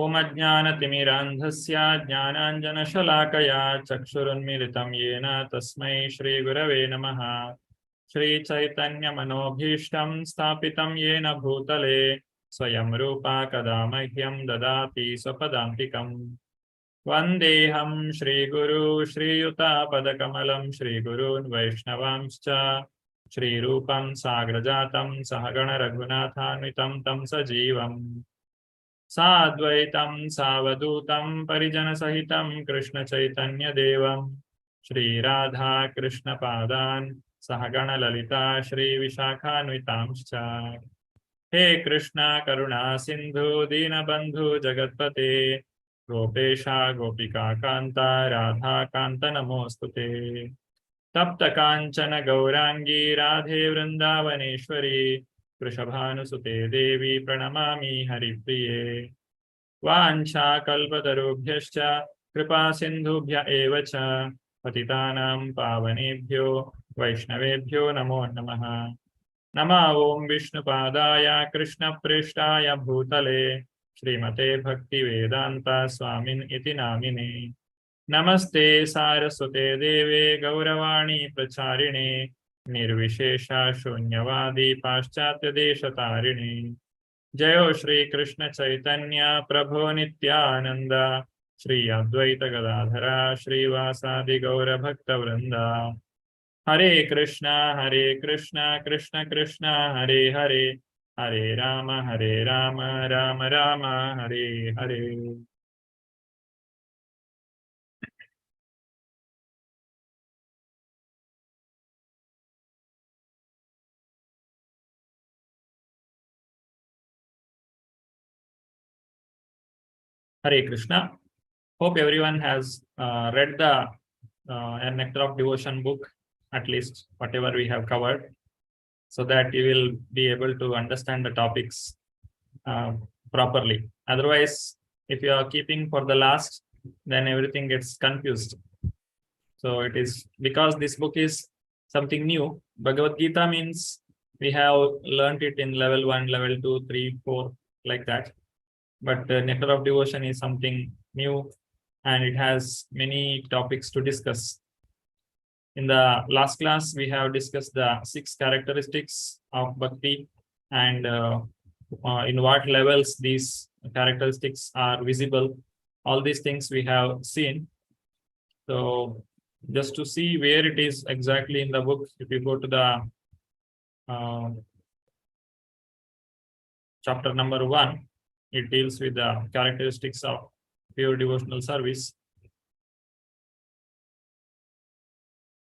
Om Ajnanatimirandhasya Jnananjanashalakaya Chakshurunmilitam Yena Tasmai Shri Gurave Namaha. Shri Chaitanya Manobhishtam Stapitam Yena Bhutale Swayam Rupa Kadamahyam Dadati Swapadantikam. Vandeham Shri Guru Shri Yuta Padakamalam Shri Gurun Vaishnavamscha Shri Rupam Sagrajatam Sahagana Raghunathanvitam Tam Sajivam Sadvaitam Savadutam Parijana Sahitam Krishna Chaitanya Devam Shri Radha Krishna Padan Sahagana Lalita Shri Vishakhanvitamscha. He Krishna Karuna Sindhu Dinabandhu Jagatpate Gopesha Gopika Kanta Radha Kanta Namostute. Tapta Kanchana Gaurangi Radhe Vrindavaneshwari Vrishabhanusute Devi Pranamami Haripriye. Vancha Kalpatarubhyascha Kripa Sindhubhya Evacha Patitanam Pavanebhyo Vaishnavebhyo Namo Namaha. Nama Om Vishnupadaya Krishna Prishtaya Bhutale Srimate Bhakti Vedanta Swamin Iti Namine. Namaste Saraswate Deve Gauravani Pracharine Nirvishesha Shunyavadi Paschatya Deshatarine. Jayo Shri Krishna Chaitanya Prabhu Nityananda Shri Advaita Gadadhara Shri Vasadi Gaura Bhakta Vrinda. Hare Krishna Krishna Krishna Hare Hare Hare Rama Rama Rama Hare Hare. Hare Krishna. Hope everyone has read the Nectar of Devotion book, at least whatever we have covered, so that you will be able to understand the topics properly. Otherwise, if you are keeping for the last, then everything gets confused. So it is because this book is something new. Bhagavad Gita means we have learned it in level 1, level 2, 3, 4, like that. But Nectar of Devotion is something new and it has many topics to discuss. In the last class, we have discussed the 6 characteristics of Bhakti and in what levels these characteristics are visible. All these things we have seen. So just to see where it is exactly in the book, if you go to the chapter number 1, it deals with the characteristics of pure devotional service.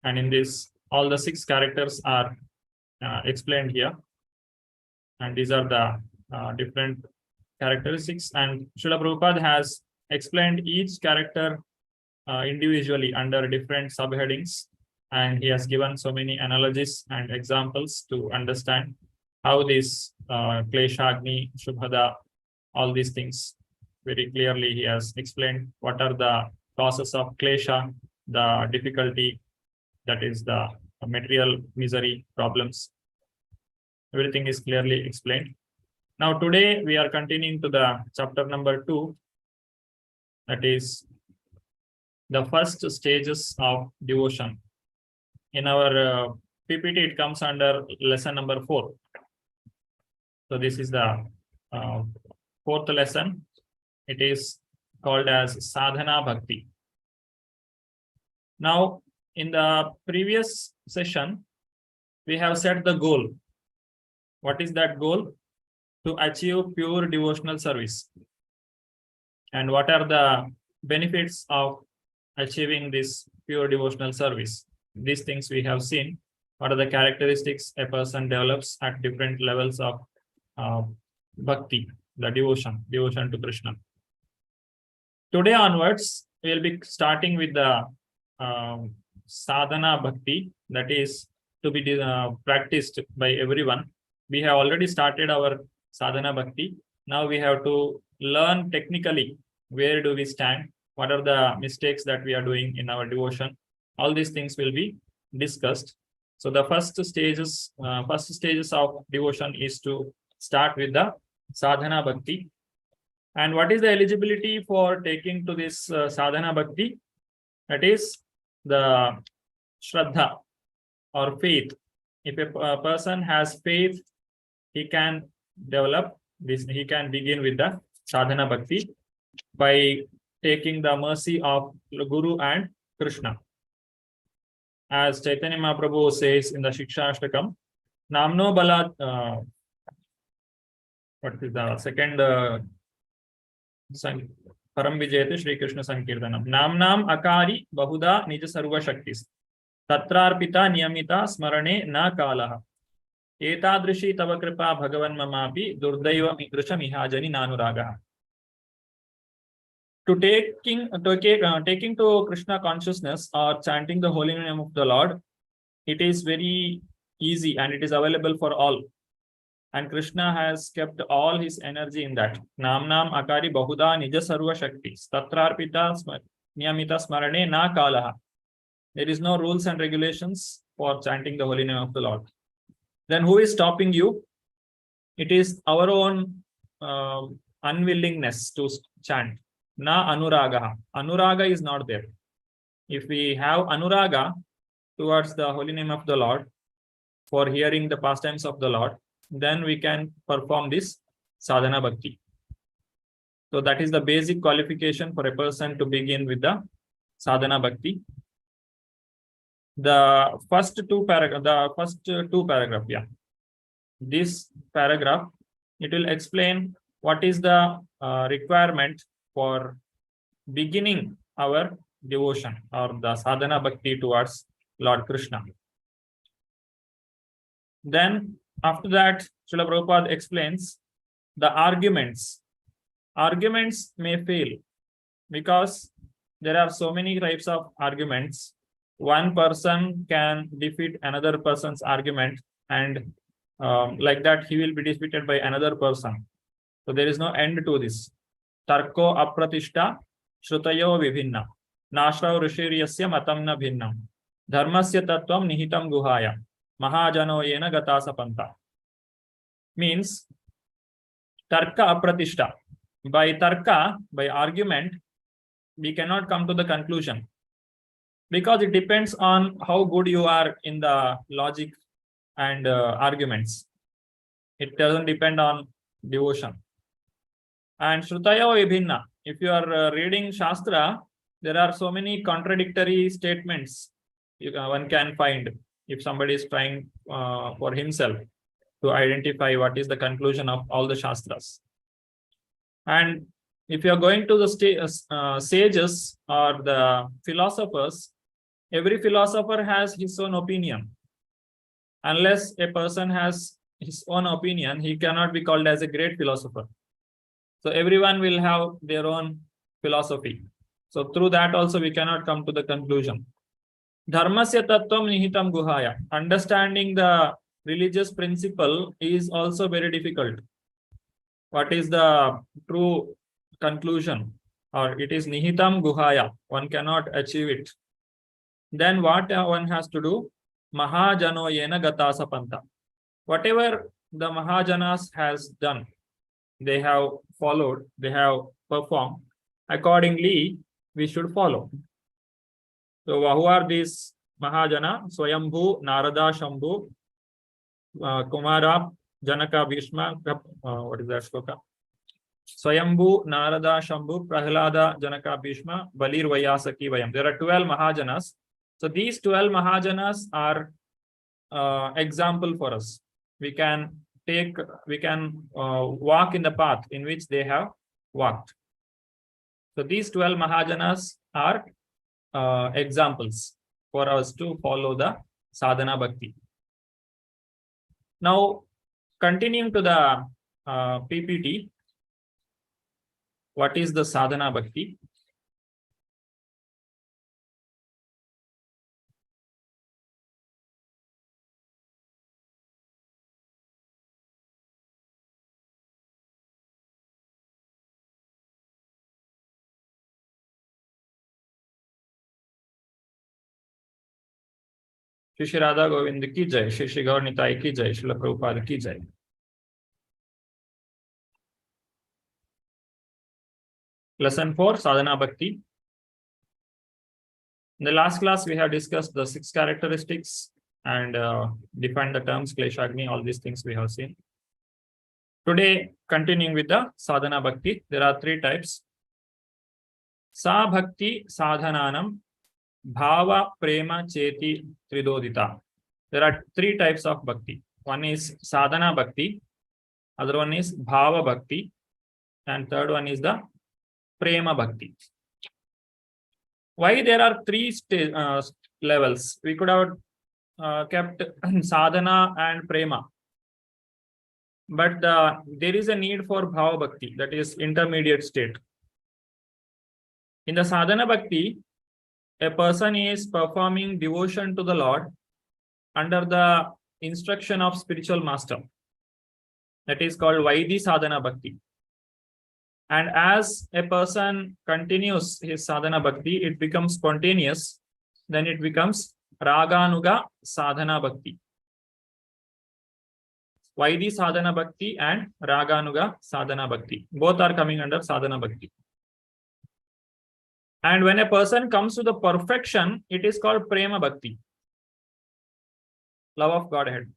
And in this, all the 6 characters are explained here. And these are the different characteristics. And Srila Prabhupada has explained each character individually under different subheadings. And he has given so many analogies and examples to understand how this Kleshagni, Shubhada, all these things very clearly he has explained what are the causes of Klesha, the difficulty, that is the material misery problems. Everything is clearly explained. Now today we are continuing to the chapter number 2, that is the first stages of devotion. In our PPT it comes under lesson number 4. So this is the 4th lesson. It is called as Sadhana Bhakti. Now, in the previous session, we have set the goal. What is that goal? To achieve pure devotional service. And what are the benefits of achieving this pure devotional service? These things we have seen. What are the characteristics a person develops at different levels of bhakti, the devotion to Krishna. Today onwards, we will be starting with the sadhana bhakti, that is to be practiced by everyone. We have already started our sadhana bhakti. Now we have to learn technically where do we stand, what are the mistakes that we are doing in our devotion. All these things will be discussed. So the first stages of devotion is to start with the sadhana bhakti. And what is the eligibility for taking to this sadhana bhakti? That is the shraddha or faith. If a person has faith, he can develop this, he can begin with the sadhana bhakti by taking the mercy of Guru and Krishna. As Chaitanya Mahaprabhu says in the Shikshashtakam, Namno Bala, what is the second Param Vijayate Shri Krishna Sankirtanam. Namnam Akari Bahuda Nija Sarva Shaktis. Tatrarpita Niyamita Smarane Na Kalaha. Etadrishi Tava Kripa Bhagavan Mamapi Durdaiva Midrisha Mihajani Nanuragaha. To taking to Krishna consciousness or chanting the holy name of the Lord, it is very easy and it is available for all. And Krishna has kept all his energy in that. Namnam Akari Bahuda Nija Sarva Shakti. Tatrarpita Niyamita Smarane Na Kalaha. There is no rules and regulations for chanting the holy name of the Lord. Then who is stopping you? It is our own unwillingness to chant. Na anuraga. Anuraga is not there. If we have anuraga towards the holy name of the Lord, for hearing the pastimes of the Lord, then we can perform this sadhana bhakti. So that is the basic qualification for a person to begin with the sadhana bhakti. The first two paragraph, yeah. This paragraph, it will explain what is the requirement for beginning our devotion or the sadhana bhakti towards Lord Krishna. Then after that, Srila Prabhupada explains the arguments. Arguments may fail because there are so many types of arguments. One person can defeat another person's argument, and like that he will be defeated by another person. So there is no end to this. Tarko apratishta shrutayo vibhinna nashrav rishiryasya matam na bhinnam dharmasya tattvam nihitam guhaya mahajano yena gatasa panta. Means tarka apratishta. By tarka, by argument, we cannot come to the conclusion, because it depends on how good you are in the logic and arguments. It doesn't depend on devotion. And Shrutaya Vibhinna, if you are reading Shastra, there are so many contradictory statements one can find if somebody is trying for himself to identify what is the conclusion of all the Shastras. And if you are going to the sages or the philosophers, every philosopher has his own opinion. Unless a person has his own opinion, he cannot be called as a great philosopher. So everyone will have their own philosophy. So through that also we cannot come to the conclusion. Dharmasya tattvam nihitam guhaya. Understanding the religious principle is also very difficult. What is the true conclusion? Or it is nihitam guhaya. One cannot achieve it. Then what one has to do? Mahajano yena gatasa panta. Whatever the Mahajanas has done, they have followed, they have performed. Accordingly, we should follow. So who are these Mahajana? Swayambhu, Narada, Shambhu, Kumara, Janaka, Bhishma. What is that shloka? Swayambhu, Narada, Shambhu, Prahlada, Janaka, Bhishma, Balir, Vayasaki, Vayam. There are 12 Mahajanas. So these 12 Mahajanas are example for us. We can walk in the path in which they have walked. So these 12 Mahajanas are examples for us to follow the sadhana bhakti. Now, continuing to the PPT, what is the sadhana bhakti? Shri Shri Radha Govind की जय, श्री श्री गौर निताई की जय, श्रील प्रभुपाद की जय। Lesson 4, Sadhana Bhakti. In the last class, we have discussed the 6 characteristics and defined the terms, Kleshagni, all these things we have seen. Today, continuing with the Sadhana Bhakti, there are 3 types. Sa Bhakti Sadhananam Bhava Prema Cheti Tridodita. There are 3 types of Bhakti. One is Sadhana Bhakti, other one is Bhava Bhakti, and third one is the Prema Bhakti. Why there are 3 levels? We could have kept Sadhana and Prema. But there is a need for Bhava Bhakti, that is intermediate state. In the Sadhana Bhakti, a person is performing devotion to the Lord under the instruction of spiritual master. That is called Vaidhi Sadhana Bhakti. And as a person continues his Sadhana Bhakti, it becomes spontaneous. Then it becomes Raganuga Sadhana Bhakti. Vaidhi Sadhana Bhakti and Raganuga Sadhana Bhakti. Both are coming under Sadhana Bhakti. And when a person comes to the perfection, it is called Prema Bhakti. Love of Godhead.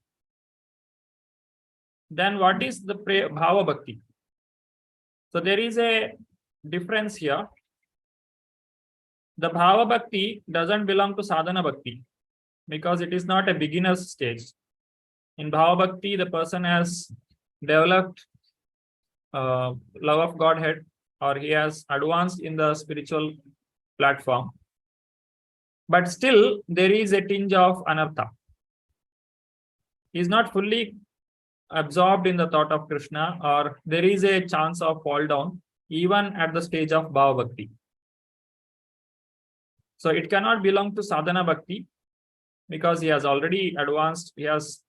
Then what is the Bhava Bhakti? So there is a difference here. The Bhava Bhakti doesn't belong to Sadhana Bhakti because it is not a beginner's stage. In Bhava Bhakti, the person has developed love of Godhead, or he has advanced in the spiritual platform. But still, there is a tinge of anartha. He is not fully absorbed in the thought of Krishna, or there is a chance of fall down even at the stage of Bhava Bhakti. So it cannot belong to Sadhana Bhakti because he has already advanced, he has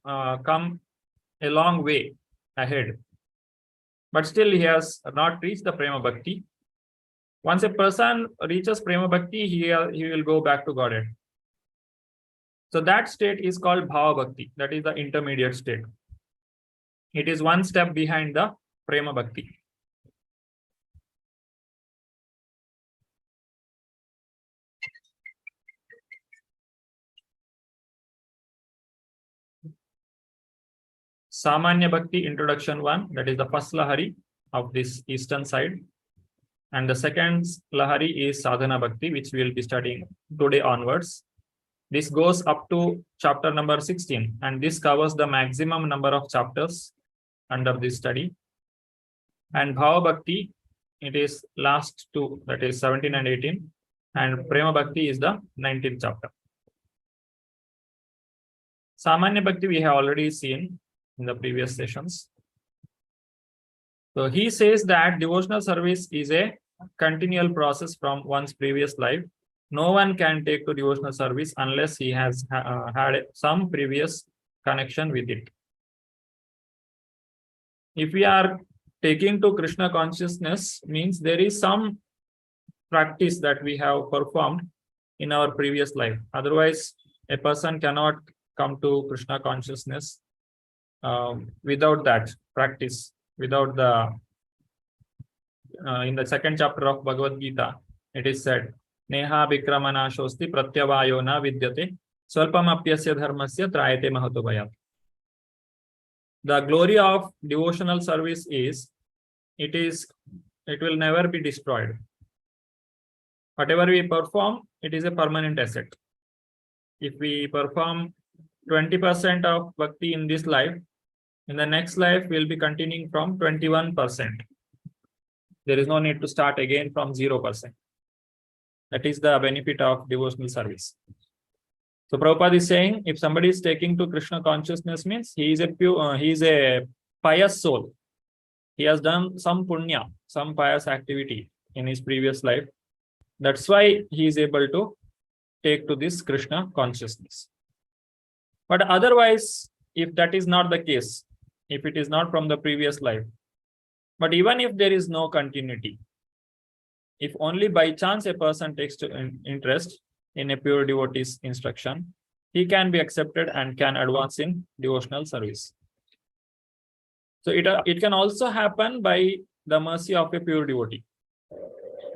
come a long way ahead. But still he has not reached the Prema Bhakti. Once a person reaches Prema Bhakti, he will go back to Godhead. So that state is called Bhava Bhakti. That is the intermediate state. It is one step behind the Prema Bhakti. Samanya Bhakti Introduction 1, that is the first Lahari of this eastern side. And the second Lahari is Sadhana Bhakti, which we will be studying today onwards. This goes up to chapter number 16, and this covers the maximum number of chapters under this study. And Bhava Bhakti, it is last 2, that is 17 and 18. And Prema Bhakti is the 19th chapter. Samanya Bhakti we have already seen in the previous sessions. So he says that devotional service is a continual process from one's previous life. No one can take to devotional service unless he has had some previous connection with it. If we are taking to Krishna consciousness, means there is some practice that we have performed in our previous life. Otherwise, a person cannot come to Krishna consciousness without that practice, without the in the 2nd chapter of Bhagavad Gita, it is said, Neha Vikramana Shosti Pratyavayo na Vidyate Swalpamapyasya Dharmasya Trayate Mahatobhayat. The glory of devotional service is, it will never be destroyed. Whatever we perform, it is a permanent asset. If we perform 20% of bhakti in this life, in the next life, we'll be continuing from 21%. There is no need to start again from 0%. That is the benefit of devotional service. So Prabhupada is saying, if somebody is taking to Krishna consciousness, means he is a pious soul. He has done some punya, some pious activity in his previous life. That's why he is able to take to this Krishna consciousness. But otherwise, if that is not the case, if it is not from the previous life, but even if there is no continuity, if only by chance a person takes interest in a pure devotee's instruction, he can be accepted and can advance in devotional service. So it can also happen by the mercy of a pure devotee.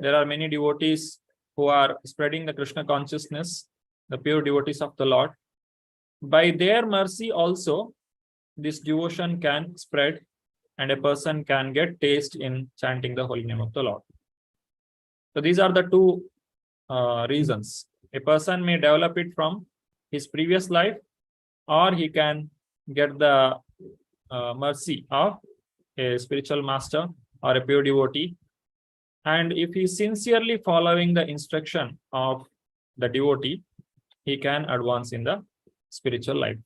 there are many devotees who are spreading the Krishna consciousness, the pure devotees of the Lord. By their mercy also, this devotion can spread and a person can get taste in chanting the holy name of the Lord. So these are the two reasons. A person may develop it from his previous life, or he can get the mercy of a spiritual master or a pure devotee. And if he is sincerely following the instruction of the devotee, he can advance in the spiritual life.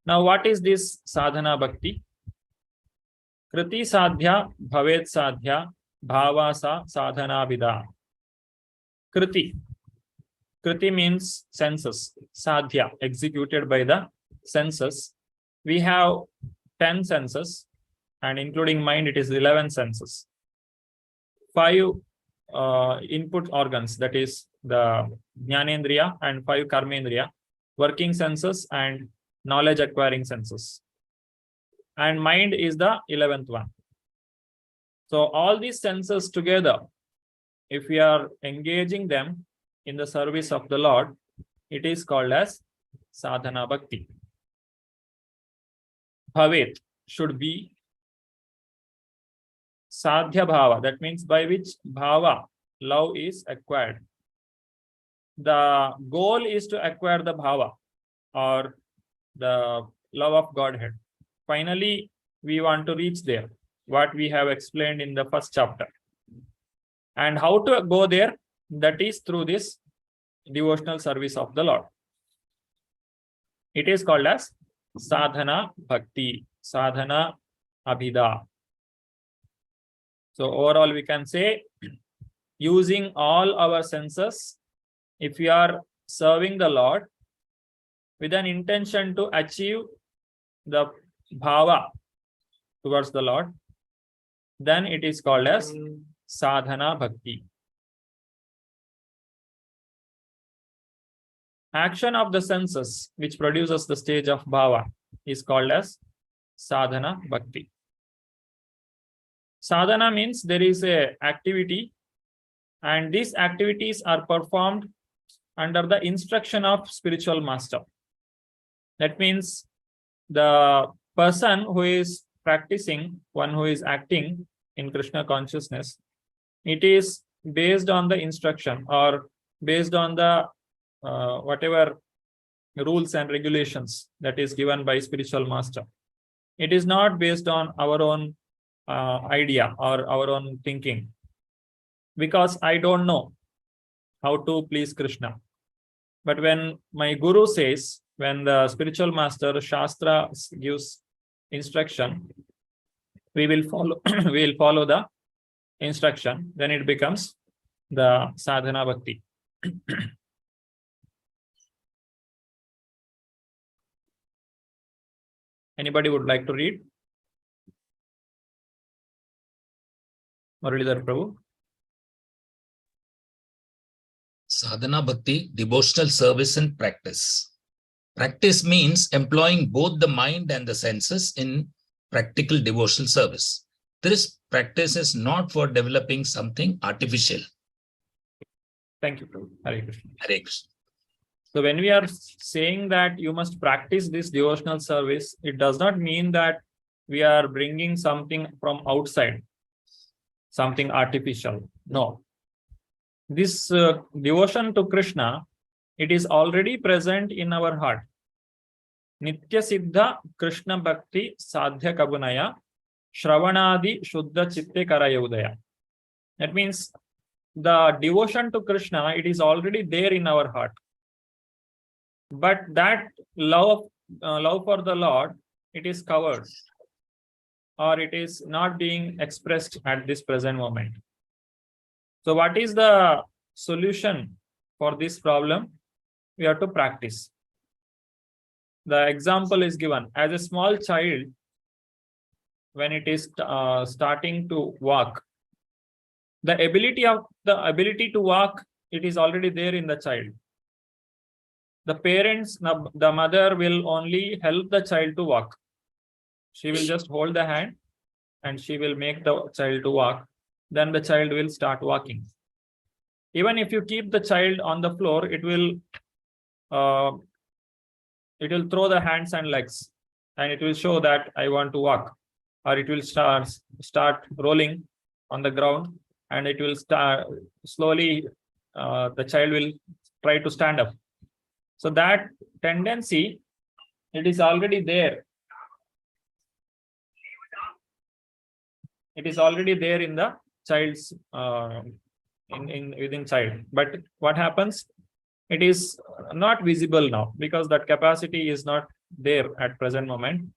Now, what is this sadhana bhakti? Kriti sadhya bhavet sadhya bhavasa sadhana vida. Kriti. Kriti means senses. Sadhya, executed by the senses. We have 10 senses, and including mind, it is 11 senses. 5 input organs, that is the jnanendriya, and 5 karmendriya, working senses and knowledge acquiring senses. And mind is the 11th one. So all these senses together, if we are engaging them in the service of the Lord, it is called as sadhana bhakti. Bhavet should be sadhya bhava, that means by which bhava, love, is acquired. The goal is to acquire the bhava or the love of Godhead. Finally, we want to reach there, what we have explained in the first chapter. And how to go there? That is through this devotional service of the Lord. It is called as sadhana bhakti, sadhana abhida. So overall, we can say, using all our senses, if we are serving the Lord with an intention to achieve the bhava towards the Lord, then it is called as sadhana bhakti. Action of the senses, which produces the stage of bhava, is called as sadhana bhakti. Sadhana means there is a activity, and these activities are performed under the instruction of spiritual master. That means the person who is practicing, one who is acting in Krishna consciousness, it is based on the instruction or based on the whatever rules and regulations that is given by spiritual master. It is not based on our own idea or our own thinking, because I don't know how to please Krishna. But when my guru says, when the spiritual master Shastra gives instruction, we will follow we will follow the instruction, then it becomes the sadhana bhakti. Anybody would like to read? Muralidhar Prabhu. Sadhana bhakti, devotional service and practice. Practice means employing both the mind and the senses in practical devotional service. This practice is not for developing something artificial. Thank you, Prabhu. Hare Krishna. Hare Krishna. So when we are saying that you must practice this devotional service, it does not mean that we are bringing something from outside, something artificial. No. This devotion to Krishna, it is already present in our heart. Nitya Siddha Krishna Bhakti Sadhya Kabunaya Shravanadi Shuddha Chitte Karayodaya. That means the devotion to Krishna, it is already there in our heart. But that love for the Lord, it is covered, or it is not being expressed at this present moment. So what is the solution for this problem? We have to practice. The example is given. As a small child, when it is starting to walk, the ability to walk, it is already there in the child. The parents, the mother will only help the child to walk. She will just hold the hand and she will make the child to walk. Then the child will start walking. Even if you keep the child on the floor, it will throw the hands and legs, and it will show that I want to walk, or it will start rolling on the ground, and it will start slowly. The child will try to stand up. So that tendency, it is already there. It is already there in the child's within child. But what happens? It is not visible now because that capacity is not there at present moment.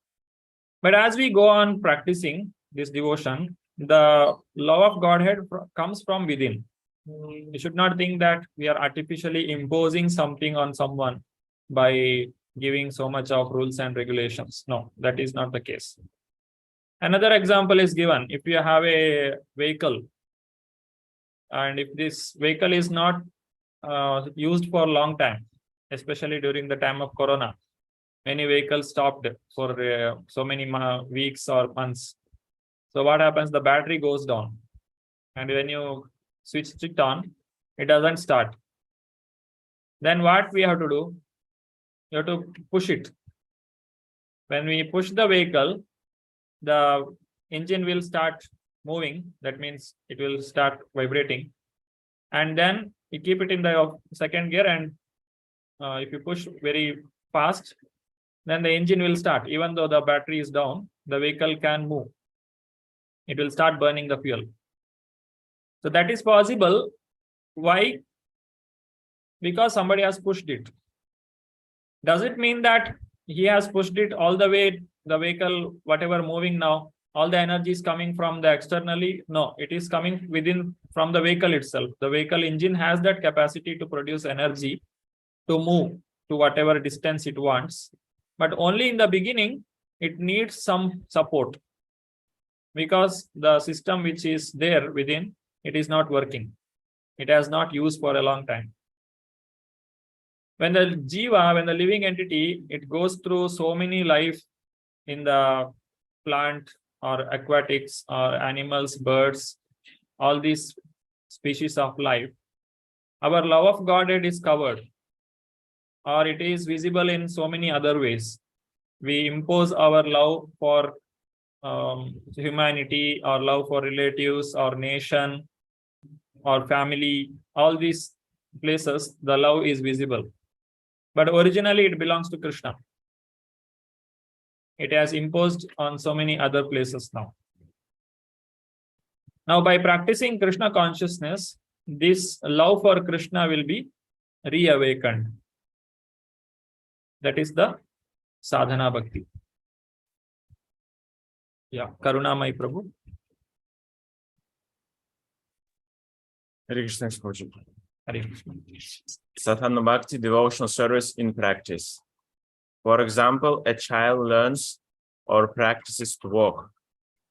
But as we go on practicing this devotion, the love of Godhead comes from within. You should not think that we are artificially imposing something on someone by giving so much of rules and regulations. No, that is not the case. Another example is given. If you have a vehicle, and if this vehicle is not used for a long time, especially during the time of Corona, many vehicles stopped for so many weeks or months. So what happens? The battery goes down, and when you switch it on, it doesn't start. Then what we have to do? You have to push it. When we push the vehicle, the engine will start moving. That means it will start vibrating. And then you keep it in the second gear, and if you push very fast, then the engine will start. Even though the battery is down, the vehicle can move. It will start burning the fuel. So that is possible. Why? Because somebody has pushed it. Does it mean that he has pushed it all the way, the vehicle, whatever moving now, all the energy is coming from the externally? No, it is coming within from the vehicle itself. The vehicle engine has that capacity to produce energy to move to whatever distance it wants. But only in the beginning, it needs some support, because the system which is there within, it is not working. It has not used for a long time. When the jiva, when the living entity, it goes through so many life in the plant or aquatics or animals, birds, all these species of life, our love of Godhead is covered, or it is visible in so many other ways. We impose our love for humanity, or love for relatives, or nation, or family. All these places, the love is visible. But originally it belongs to Krishna. It has imposed on so many other places now. Now, by practicing Krishna consciousness, this love for Krishna will be reawakened. That is the sadhana bhakti. Yeah, Karunamai Prabhu. Hare Krishna, Prabhuji. Hare Krishna. Sadhana Bhakti, devotional service in practice. For example, a child learns or practices to walk.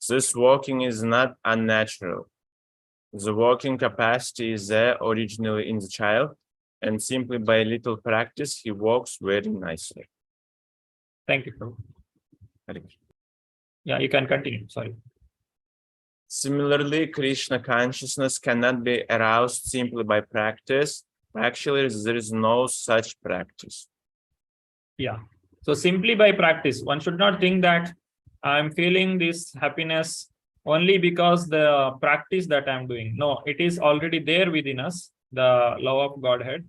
This walking is not unnatural. The walking capacity is there originally in the child, and simply by little practice, he walks very nicely. Thank you, Prabhu. Hare Krishna. Yeah, you can continue. Sorry. Similarly, Krishna consciousness cannot be aroused simply by practice. Actually, there is no such practice. Yeah. So simply by practice, one should not think that I'm feeling this happiness only because the practice that I'm doing. No, it is already there within us, the love of Godhead.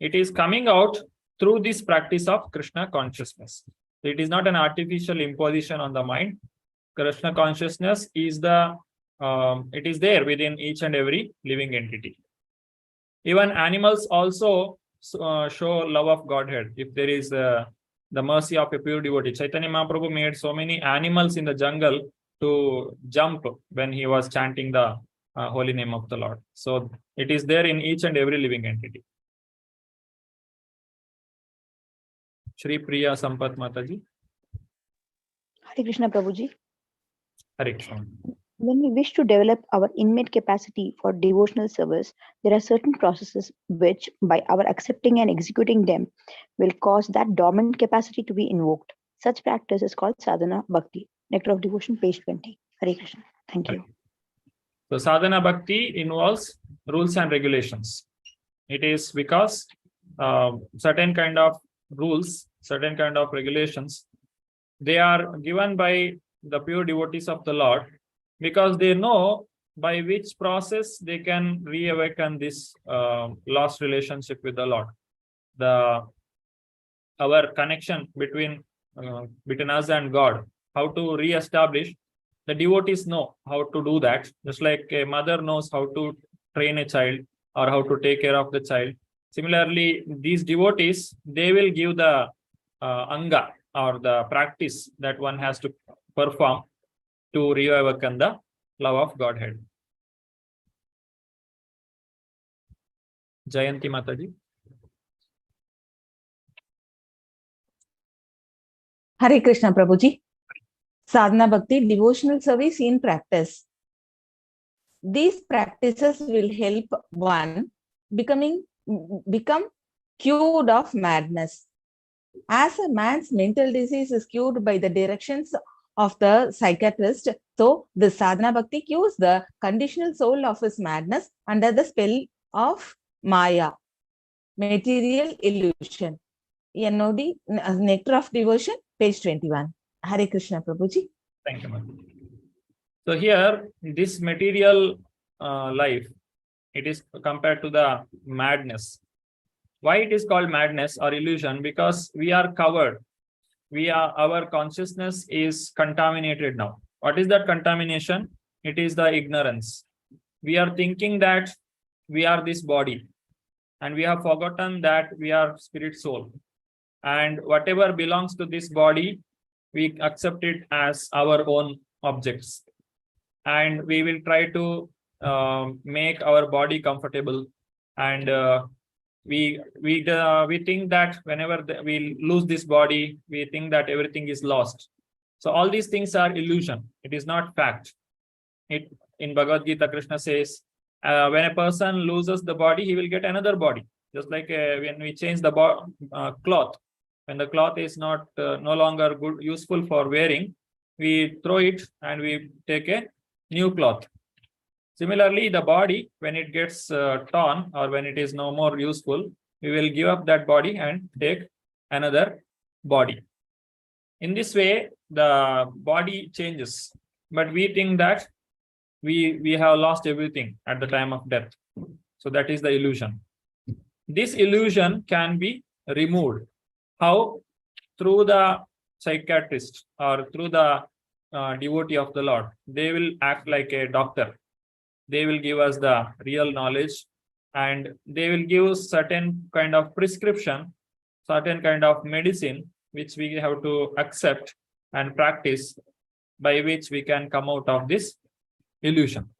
It is coming out through this practice of Krishna consciousness. It is not an artificial imposition on the mind. Krishna consciousness is it is there within each and every living entity. Even animals also show love of Godhead. If there is the mercy of a pure devotee. Chaitanya Mahaprabhu made so many animals in the jungle to jump when he was chanting the holy name of the Lord. So it is there in each and every living entity. Shri Priya Sampat Mataji. Hare Krishna, Prabhuji. Hare Krishna. When we wish to develop our innate capacity for devotional service, there are certain processes which, by our accepting and executing them, will cause that dormant capacity to be invoked. Such practice is called sadhana bhakti. Nectar of Devotion, page 20. Hare Krishna. Thank you. So sadhana bhakti involves rules and regulations. It is because certain kind of rules, certain kind of regulations, they are given by the pure devotees of the Lord, because they know by which process they can reawaken this lost relationship with the Lord. Our connection between us and God, how to re-establish. The devotees know how to do that, just like a mother knows how to train a child or how to take care of the child. Similarly, these devotees, they will give the anga or the practice that one has to perform to reawaken the love of Godhead. Jayanti Mataji. Hare Krishna Prabhuji. Sadhana Bhakti, devotional service in practice. These practices will help one become cured of madness. As a man's mental disease is cured by the directions of the psychiatrist, so the Sadhana Bhakti cures the conditional soul of his madness under the spell of Maya, material illusion. NOD, Nectar of Devotion, page 21. Hare Krishna Prabhuji. Thank you, Mataji. So here, this material life, it is compared to the madness. Why it is called madness or illusion? Because we are covered. Our consciousness is contaminated now. What is that contamination? It is the ignorance. We are thinking that we are this body, and we have forgotten that we are spirit soul. And whatever belongs to this body, we accept it as our own objects. And we will try to make our body comfortable. And we think that whenever we lose this body, we think that everything is lost. So all these things are illusion. It is not fact. In Bhagavad Gita, Krishna says, when a person loses the body, he will get another body. Just like when we change the cloth, when the cloth is not no longer useful for wearing, we throw it and we take a new cloth. Similarly, the body, when it gets torn or when it is no more useful, we will give up that body and take another body. In this way, the body changes, but we think that we have lost everything at the time of death. So that is the illusion. This illusion can be removed. How? Through the psychiatrist or through the devotee of the Lord. They will act like a doctor. They will give us the real knowledge, and they will give certain kind of prescription, certain kind of medicine, which we have to accept and practice, by which we can come out of this illusion.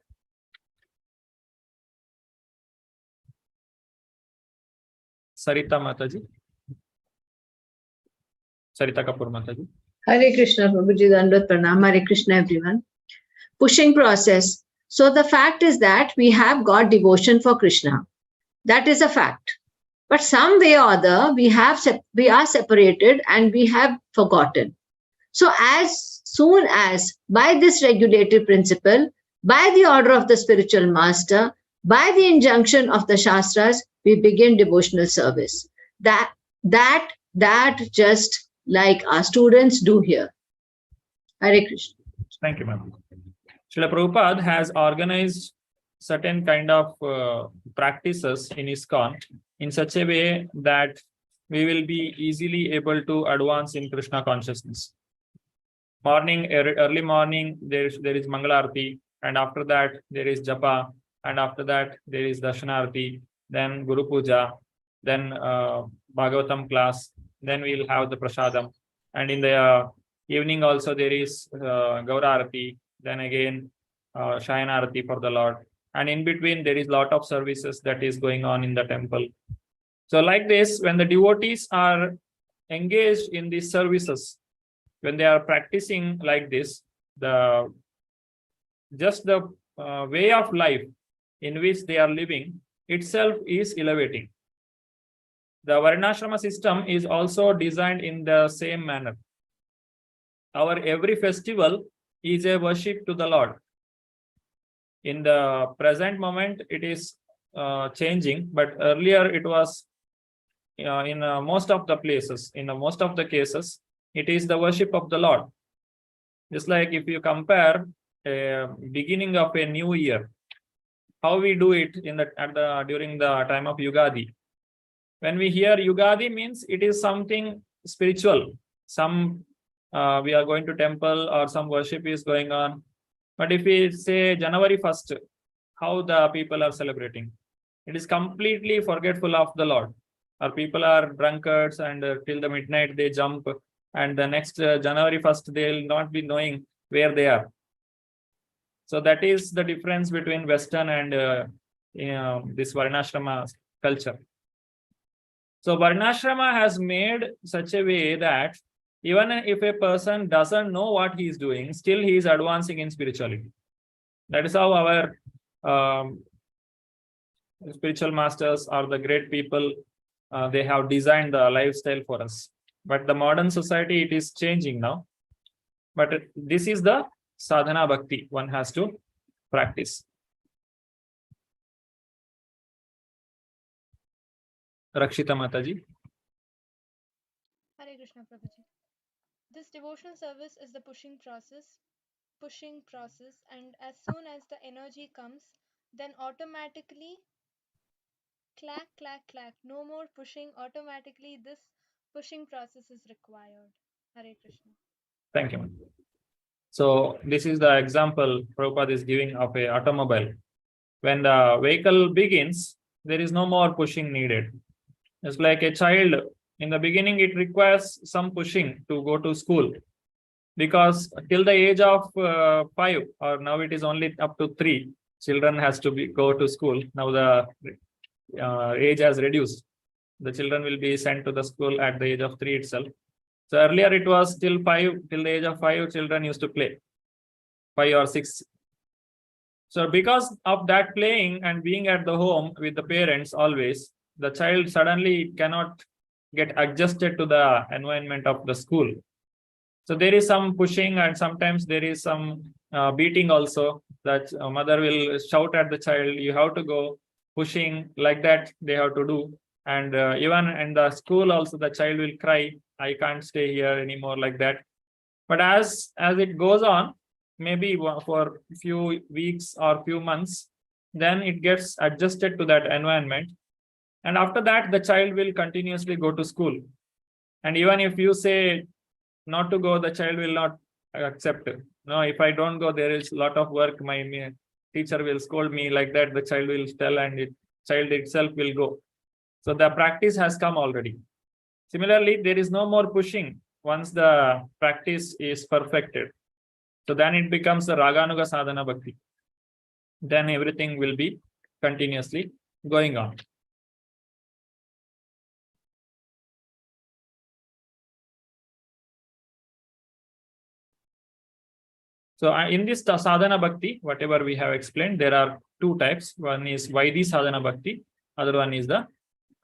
Sarita Mataji. Sarita Kapoor Mataji. Hare Krishna Prabhuji, Dandavat Pranam. Hare Krishna everyone. Pushing process. So the fact is that we have got devotion for Krishna. That is a fact. But some way or other, we are separated and we have forgotten. So as soon as by this regulative principle, by the order of the spiritual master, by the injunction of the Shastras, we begin devotional service. That just like our students do here. Hare Krishna. Thank you, ma'am. Srila Prabhupada has organized certain kind of practices in ISKCON in such a way that we will be easily able to advance in Krishna consciousness. Early morning, there is Mangalarti, and after that there is Japa, and after that there is Darshanarti, then Guru Puja, then Bhagavatam class, then we will have the Prasadam, and in the evening also there is Gaurarati, then again Shayanarati for the Lord, and in between there is lot of services that is going on in the temple. So like this, when the devotees are engaged in these services, when they are practicing like this, the way of life in which they are living itself is elevating. The Varnashrama system is also designed in the same manner. our every festival is a worship to the Lord. In the present moment, it is changing, but earlier it was in most of the places, in most of the cases, it is the worship of the Lord. Just like if you compare a beginning of a new year, how we do it during the time of Yugadi. When we hear Yugadi, means it is something spiritual. Some we are going to temple or some worship is going on. But if we say January 1st, how the people are celebrating, it is completely forgetful of the Lord. Or people are drunkards and till the midnight they jump, and the next January 1st they will not be knowing where they are. So that is the difference between Western and this Varnashrama culture. So Varnashrama has made such a way that even if a person doesn't know what he is doing, still he is advancing in spirituality. That is how our spiritual masters or the great people, they have designed the lifestyle for us. But the modern society, it is changing now. But this is the sadhana bhakti one has to practice. Rakshita Mataji. Hare Krishna Prabhuji. This devotional service is the pushing process, and as soon as the energy comes, then automatically clack, clack, clack. No more pushing. Automatically, this pushing process is required. Hare Krishna. Thank you. So this is the example Prabhupada is giving of a automobile. When the vehicle begins, there is no more pushing needed. It's like a child. In the beginning, it requires some pushing to go to school, because till the age of 5, or now it is only up to 3, children has to go to school. Now the age has reduced. The children will be sent to the school at the age of 3 itself. So earlier it was till the age of 5, children used to play, 5 or 6. So because of that playing and being at the home with the parents always, the child suddenly cannot get adjusted to the environment of the school. So there is some pushing, and sometimes there is some beating also. That mother will shout at the child, you have to go, pushing like that they have to do. And even in the school also, the child will cry, I can't stay here anymore, like that. But as it goes on, maybe for a few weeks or few months, then it gets adjusted to that environment. And after that, the child will continuously go to school. And even if you say not to go, the child will not accept it. No, if I don't go, there is a lot of work, my teacher will scold me, like that the child will tell, and child itself will go. So the practice has come already. Similarly, there is no more pushing once the practice is perfected. So then it becomes the Raganuga Sadhana Bhakti. Then everything will be continuously going on. So in this sadhana bhakti, whatever we have explained, there are 2 types. One is Vaidhi sadhana bhakti, other one is the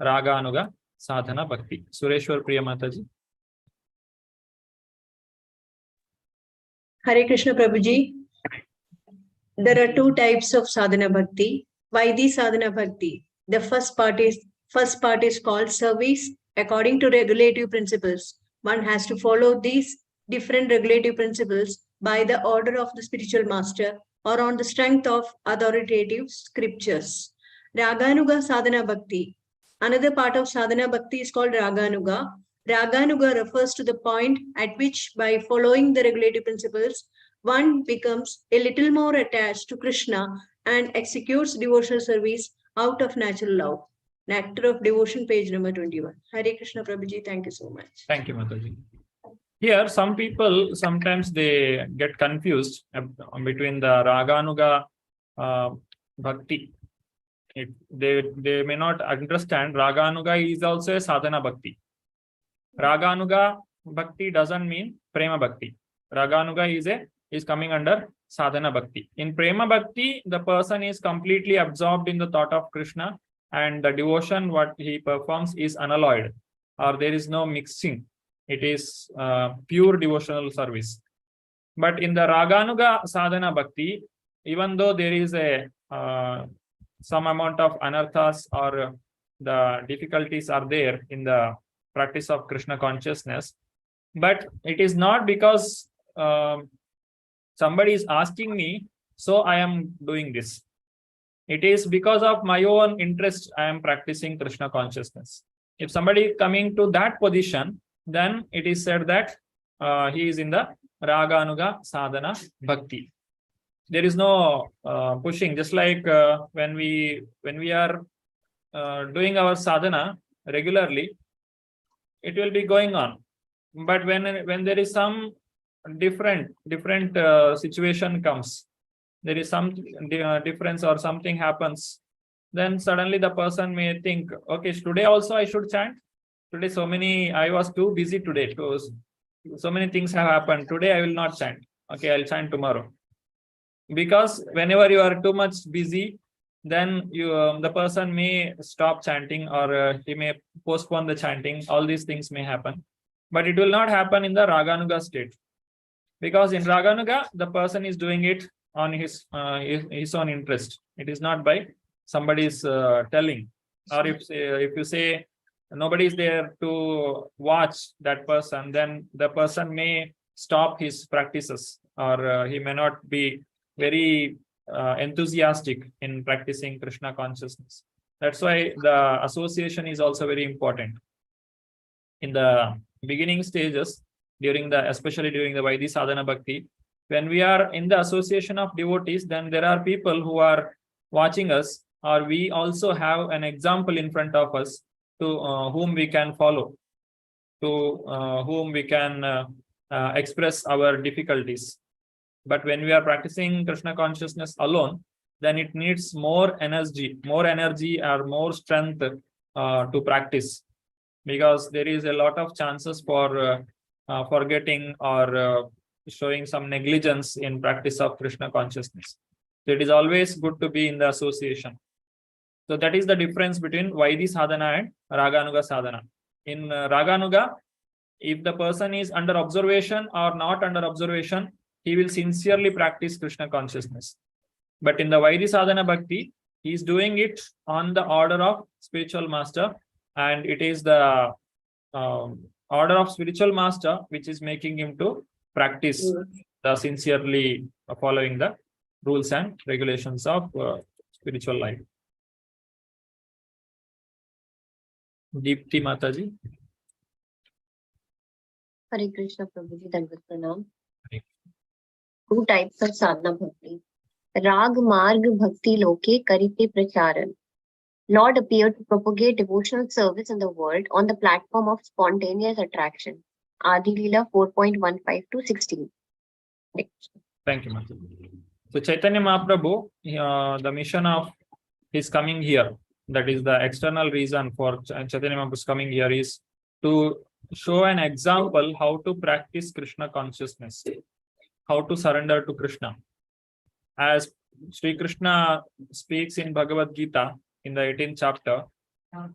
Raganuga sadhana bhakti. Sureshwar Priya Mataji. Hare Krishna Prabhuji. There are 2 types of sadhana bhakti. Vaidhi sadhana bhakti. The first part is called service according to regulative principles. One has to follow these different regulative principles by the order of the spiritual master or on the strength of authoritative scriptures. Raganuga sadhana bhakti. Another part of sadhana bhakti is called Raganuga. Raganuga refers to the point at which, by following the regulative principles, one becomes a little more attached to Krishna and executes devotional service out of natural love. Nectar of Devotion, page number 21. Hare Krishna Prabhuji, thank you so much. Thank you, Mataji. Here, some people, sometimes they get confused between the Raganuga bhakti. They may not understand Raganuga is also a sadhana bhakti. Raganuga bhakti doesn't mean prema bhakti. Raganuga is coming under sadhana bhakti. In prema bhakti, the person is completely absorbed in the thought of Krishna, and the devotion what he performs is unalloyed, or there is no mixing. It is pure devotional service. But in the Raganuga sadhana bhakti, even though there is a some amount of anarthas or the difficulties are there in the practice of Krishna consciousness, but it is not because somebody is asking me, so I am doing this. It is because of my own interest I am practicing Krishna consciousness. If somebody is coming to that position, then it is said that he is in the Raganuga sadhana bhakti. There is no pushing, just like when we are doing our sadhana regularly, it will be going on. But when there is some different situation comes, there is some difference or something happens, then suddenly the person may think, okay, today also I should chant. Today I was too busy today because so many things have happened. Today I will not chant. Okay, I'll chant tomorrow. Because whenever you are too much busy, then the person may stop chanting, or he may postpone the chanting. All these things may happen, but it will not happen in the Raganuga state, because in Raganuga the person is doing it on his own interest. It is not by somebody's telling, or if you say nobody is there to watch that person, then the person may stop his practices, or he may not be very enthusiastic in practicing Krishna consciousness. That's why the association is also very important. In the beginning stages, especially during the Vaidhi sadhana bhakti, when we are in the association of devotees, then there are people who are watching us, or we also have an example in front of us to whom we can follow, to whom we can express our difficulties. But when we are practicing Krishna consciousness alone, then it needs more energy or more strength to practice, because there is a lot of chances for forgetting or showing some negligence in practice of Krishna consciousness. So it is always good to be in the association. So that is the difference between Vaidhi sadhana and Raganuga sadhana. In Raganuga, if the person is under observation or not under observation, he will sincerely practice Krishna consciousness. But in the Vaidhi sadhana bhakti, he is doing it on the order of spiritual master, and it is the order of spiritual master which is making him to practice the sincerely following the rules and regulations of spiritual life. Deepti Mataji. Hare Krishna Prabhuji, Dandavat Pranam. Two types of sadhana bhakti. Rag Marg Bhakti Loke Karite Pracharan. Lord appeared to propagate devotional service in the world on the platform of spontaneous attraction. Adi Leela 4.15 to 16. Thank you, Mataji. So Chaitanya Mahaprabhu, the mission of his coming here, that is the external reason for Chaitanya Mahaprabhu's coming here, is to show an example how to practice Krishna consciousness, how to surrender to Krishna. As Sri Krishna speaks in Bhagavad Gita in the 18th chapter,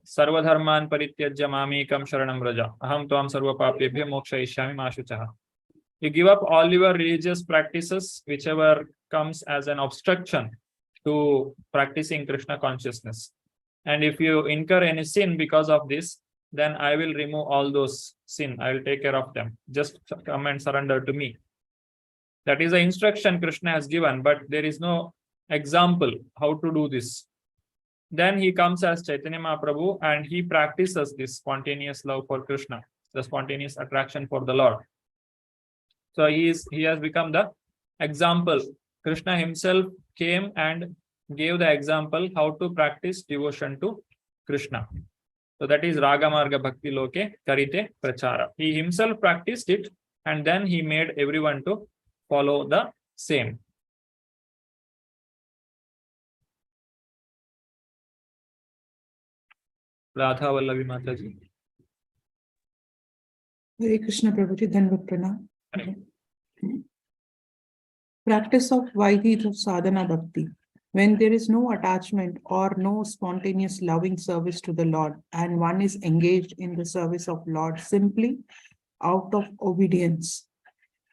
Sarva dharman parityajya mamekam sharanam vraja aham tvam sarva papebhyo mokshayishyami ma shuchaha. You give up all your religious practices, whichever comes as an obstruction to practicing Krishna consciousness. And if you incur any sin because of this, then I will remove all those sin. I will take care of them. Just come and surrender to me. That is the instruction Krishna has given, but there is no example how to do this. Then he comes as Chaitanya Mahaprabhu and he practices this spontaneous love for Krishna, the spontaneous attraction for the Lord. So he has become the example. Krishna himself came and gave the example how to practice devotion to Krishna. So that is Raga Marga Bhakti Loke Karite Prachara. He himself practiced it and then he made everyone to follow the same. Radha Vallavi Mataji. Hare Krishna Prabhuji, Dandavat Pranam. Practice of Vaidhi sadhana bhakti. When there is no attachment or no spontaneous loving service to the Lord, and one is engaged in the service of Lord simply out of obedience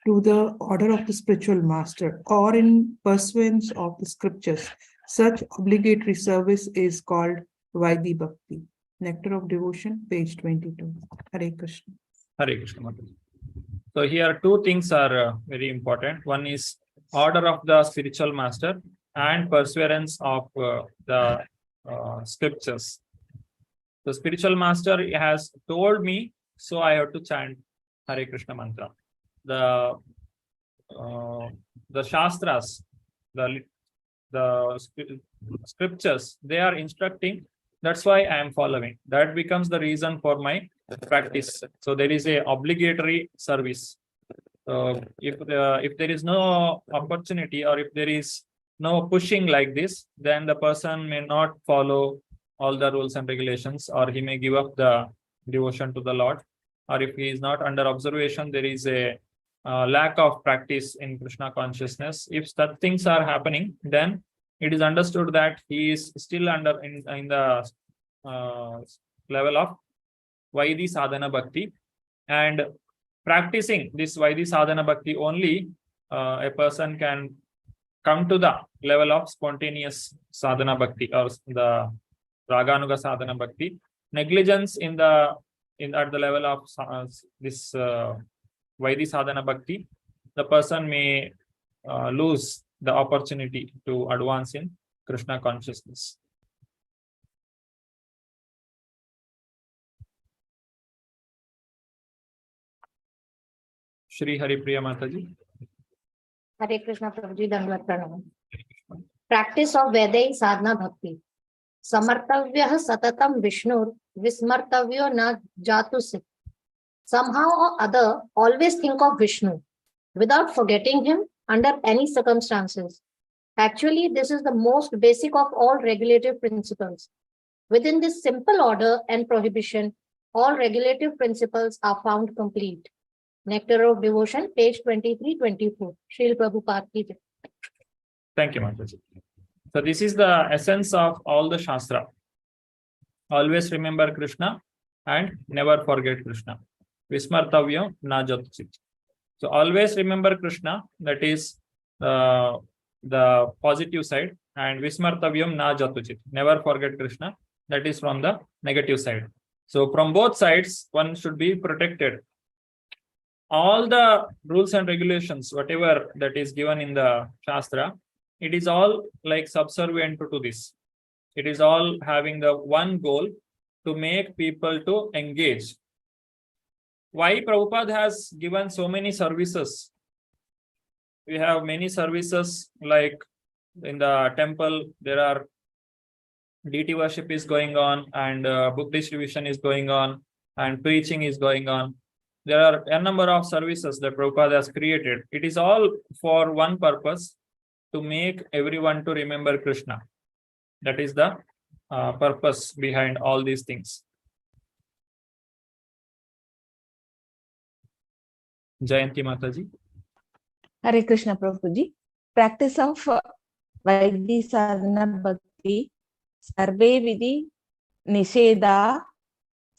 to the order of the spiritual master or in pursuance of the scriptures. Such obligatory service is called Vaidhi Bhakti. Nectar of Devotion, page 22. Hare Krishna. Hare Krishna Mataji. So here two things are very important. One is order of the spiritual master and pursuance of the scriptures. The spiritual master has told me, so I have to chant Hare Krishna mantra. The Shastras, the scriptures, they are instructing. That's why I am following. That becomes the reason for my practice. So there is a obligatory service. If there is no opportunity or if there is no pushing like this, then the person may not follow all the rules and regulations, or he may give up the devotion to the Lord. Or if he is not under observation, there is a lack of practice in Krishna consciousness. If such things are happening, then it is understood that he is still in the level of Vaidhi Sadhana Bhakti. And practicing this Vaidhi Sadhana Bhakti only, a person can come to the level of spontaneous Sadhana Bhakti or the Raganuga Sadhana Bhakti. Negligence at the level of this Vaidhi Sadhana Bhakti, the person may lose the opportunity to advance in Krishna consciousness. Shri Hari Priya Mataji. Hare Krishna Prabhuji, Dandavat Pranam. Practice of Vedai Sadhana Bhakti. Samartavyah Satatam Vishnur Vismartavyo na Jatusit. Somehow or other, always think of Vishnu without forgetting him under any circumstances. Actually, this is the most basic of all regulative principles. Within this simple order and prohibition, all regulative principles are found complete. Nectar of Devotion, page 23-24. Srila Prabhupada ki jai. Thank you, Mataji. So this is the essence of all the Shastra. Always remember Krishna and never forget Krishna. Vismartavyo na jatuchit. So always remember Krishna, that is the positive side, and Vismartavyam na jatuchit. Never forget Krishna, that is from the negative side. So from both sides, one should be protected. All the rules and regulations, whatever that is given in the Shastra, it is all like subservient to this. It is all having the one goal to make people to engage. Why Prabhupada has given so many services? We have many services, like in the temple, there are deity worship is going on, and book distribution is going on, and preaching is going on. There are a number of services that Prabhupada has created. It is all for one purpose, to make everyone to remember Krishna. That is the purpose behind all these things. Jayanti Mataji. Hare Krishna Prabhuji. Practice of Vaidhi Sadhana Bhakti. Sarve Vidhi Nisheda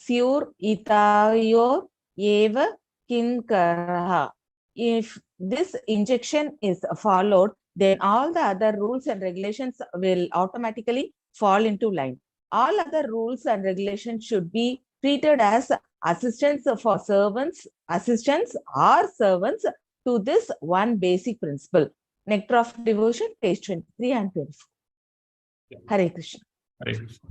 Syur Itayor Eva Kinkaraha. If this injection is followed, then all the other rules and regulations will automatically fall into line. All other rules and regulations should be treated as assistants for servants, assistants or servants to this one basic principle. Nectar of Devotion, page 23 and 24. Hare Krishna. Hare Krishna.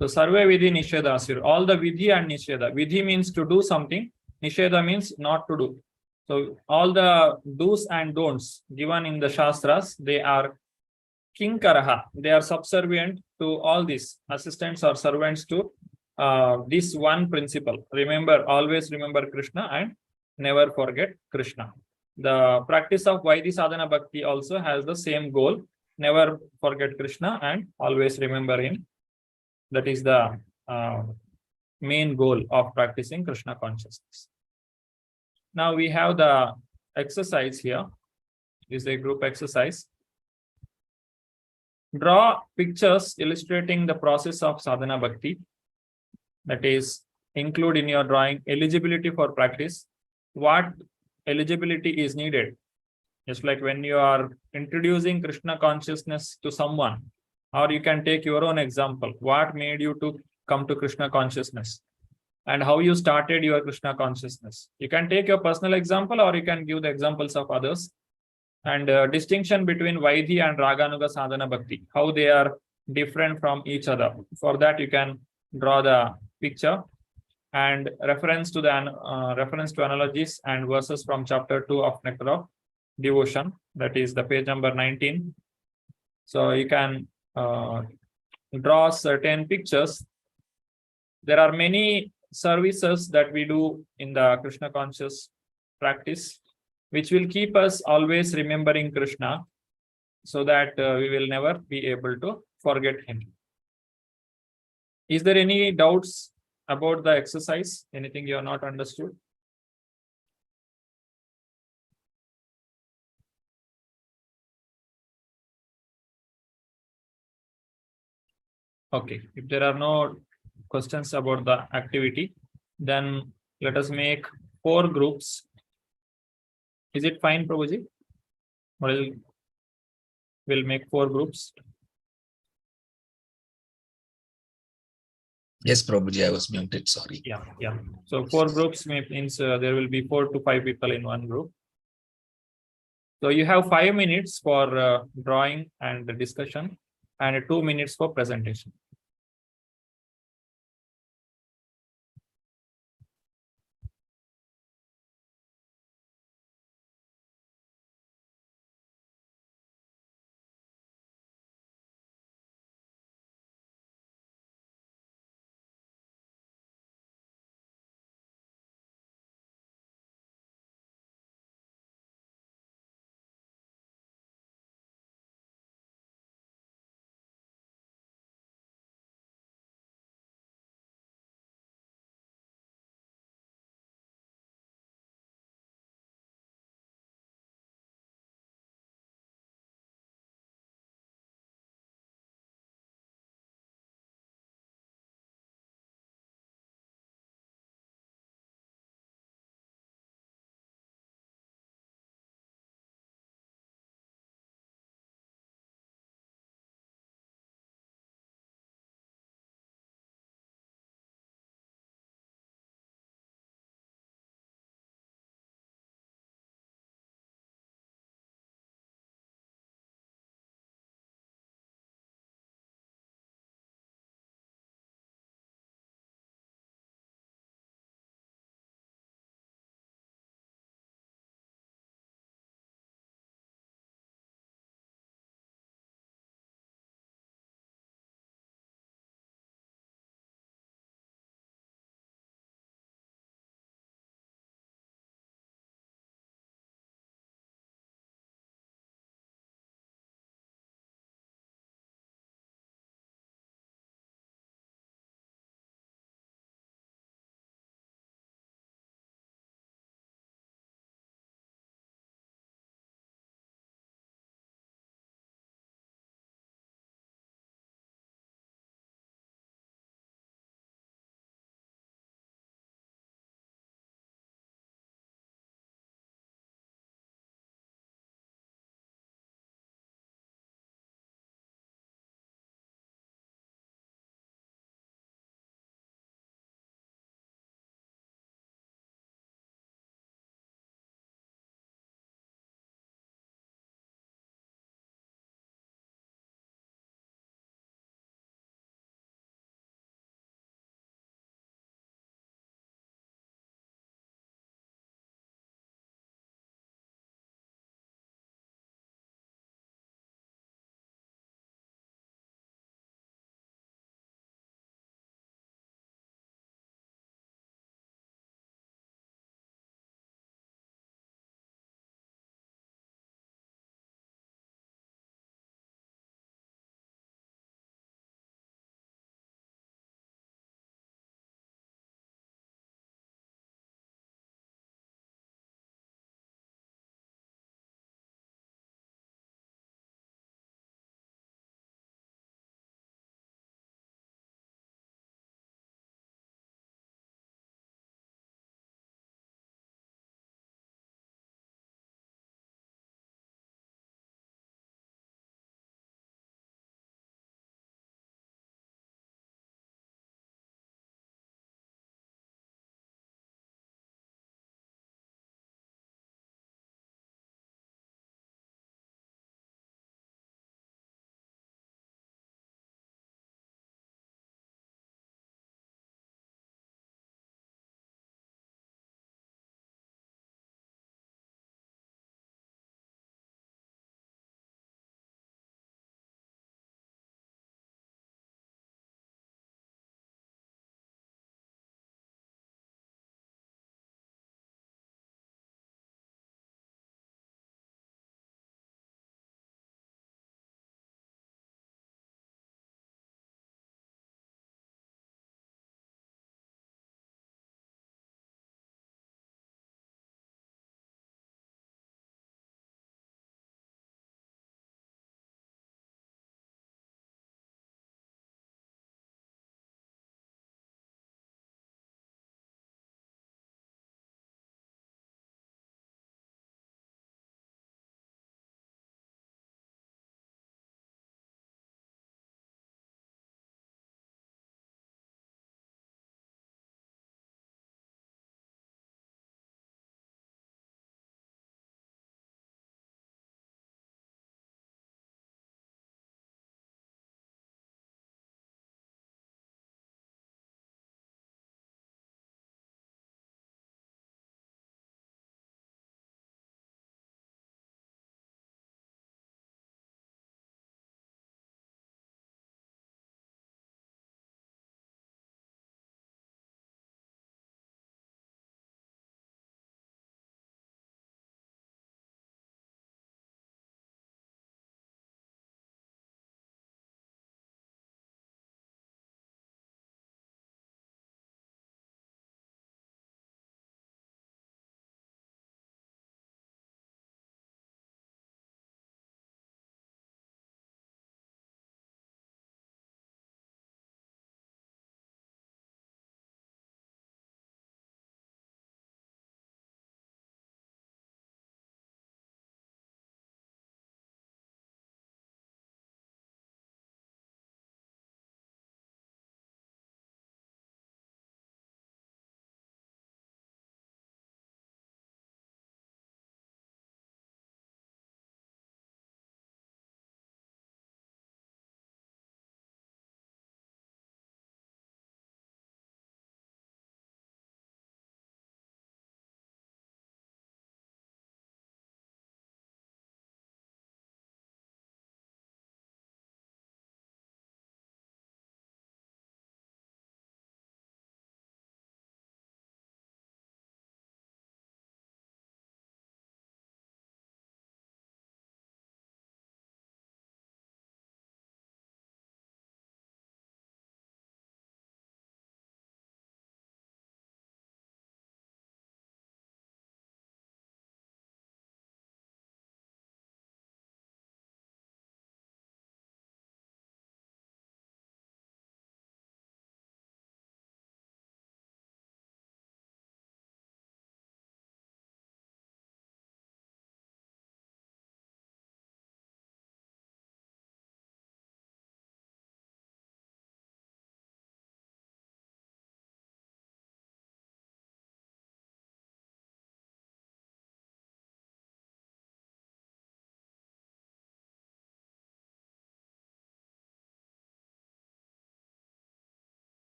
So Sarve Vidhi Nisheda Asir. All the Vidhi and Nisheda. Vidhi means to do something. Nisheda means not to do. So all the do's and don'ts given in the Shastras, they are Kinkaraha. They are subservient to all these assistants or servants to this one principle. Remember, always remember Krishna and never forget Krishna. The practice of Vaidhi Sadhana Bhakti also has the same goal. Never forget Krishna and always remember him. That is the main goal of practicing Krishna consciousness. Now we have the exercise here. This is a group exercise. Draw pictures illustrating the process of sadhana bhakti. That is, include in your drawing eligibility for practice, what eligibility is needed. Just like when you are introducing Krishna consciousness to someone, or you can take your own example. What made you to come to Krishna consciousness? And how you started your Krishna consciousness. You can take your personal example, or you can give the examples of others. And distinction between Vaidhi and Raganuga Sadhana Bhakti, how they are different from each other. For that, you can draw the picture and reference to analogies and verses from chapter 2 of Nectar of Devotion. That is the page number 19. So you can draw certain pictures. There are many services that we do in the Krishna conscious practice, which will keep us always remembering Krishna, so that we will never be able to forget him. Is there any doubts about the exercise? Anything you have not understood? Okay, if there are no questions about the activity, then let us make 4 groups. Is it fine, Prabhuji? We'll make 4 groups. Yes, Prabhuji, I was muted, sorry. Yeah. So 4 groups means there will be 4 to 5 people in one group. So you have 5 minutes for drawing and discussion, and 2 minutes for presentation.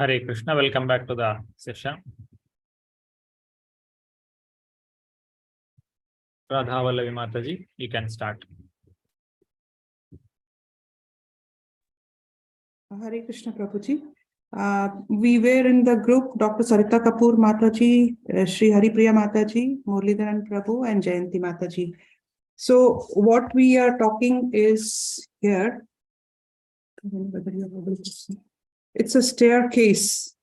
Hare Krishna. Welcome back to the session. Radha Vallavi Mataji, you can start. Hare Krishna Prabhuji. We were in the group Dr. Sarita Kapoor Mataji, Sri Haripriya Mataji, Murlidharan Prabhu, and Jayanti Mataji. So what we are talking is here. It's a staircase.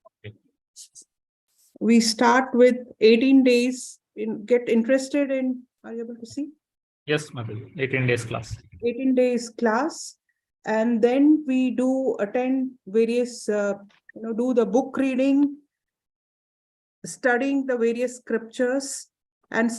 We start with 18 days. Get interested in, are you able to see? Yes, Mataji. 18 days class. 18 days class. And then we do attend various, do the book reading, studying the various scriptures, and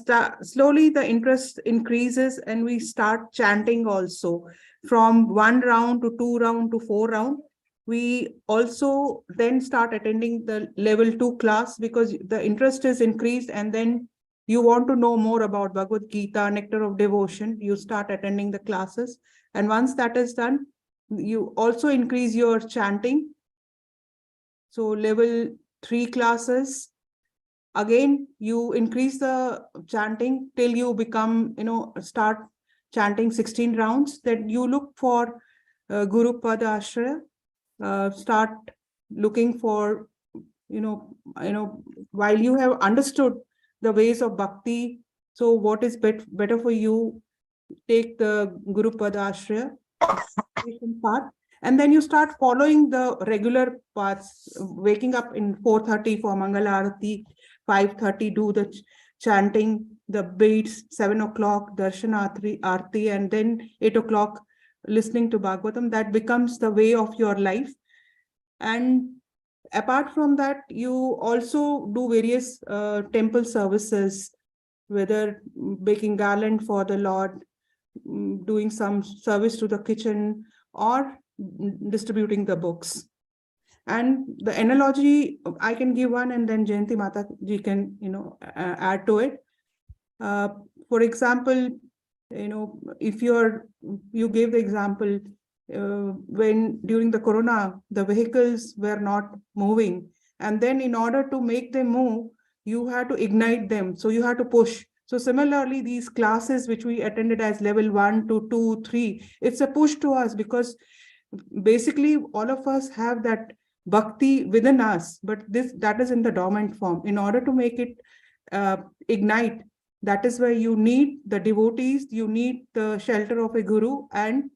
slowly the interest increases and we start chanting also from 1 round to 2 round to 4 round. We also then start attending the level 2 class because the interest is increased and then you want to know more about Bhagavad Gita, Nectar of Devotion, you start attending the classes. And once that is done, you also increase your chanting. So level 3 classes, again, you increase the chanting till you become, start chanting 16 rounds. Then you look for Guru Pada Ashraya, start looking for, while you have understood the ways of bhakti, so what is better for you, take the Guru Pada Ashraya path, and then you start following the regular paths, waking up in 4:30 for Mangala Arati, 5:30 do the chanting, the beads, 7 o'clock Darshan Arti, and then 8 o'clock listening to Bhagavatam. That becomes the way of your life. And apart from that, you also do various temple services, whether baking garland for the Lord, doing some service to the kitchen, or distributing the books. And the analogy, I can give one and then Jayanti Mata ji can, add to it. For example, if you gave the example, when during the corona, the vehicles were not moving. And then in order to make them move, you had to ignite them. So you had to push. So similarly, these classes which we attended as level 1 to 2, 3, it's a push to us because basically all of us have that bhakti within us, but that is in the dormant form. In order to make it ignite, that is why you need the devotees, you need the shelter of a guru, and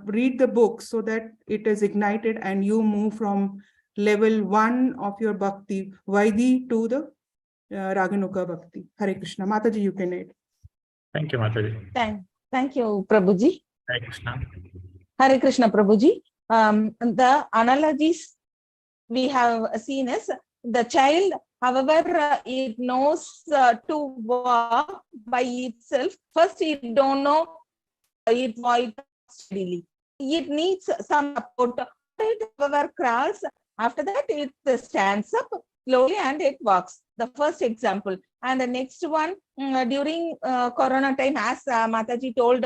read the book so that it is ignited and you move from level 1 of your bhakti, Vaidhi, to the Raganuga Bhakti. Hare Krishna. Mataji, you can add. Thank you, Mataji. Thank you, Prabhuji. Hare Krishna. Hare Krishna, Prabhuji. The analogies we have seen is the child, however, it knows to walk by itself. First, it don't know it walks steadily. It needs some support. It, however, crawls. After that, it stands up slowly and it walks. The first example. And the next one, during Corona time, as Mataji told,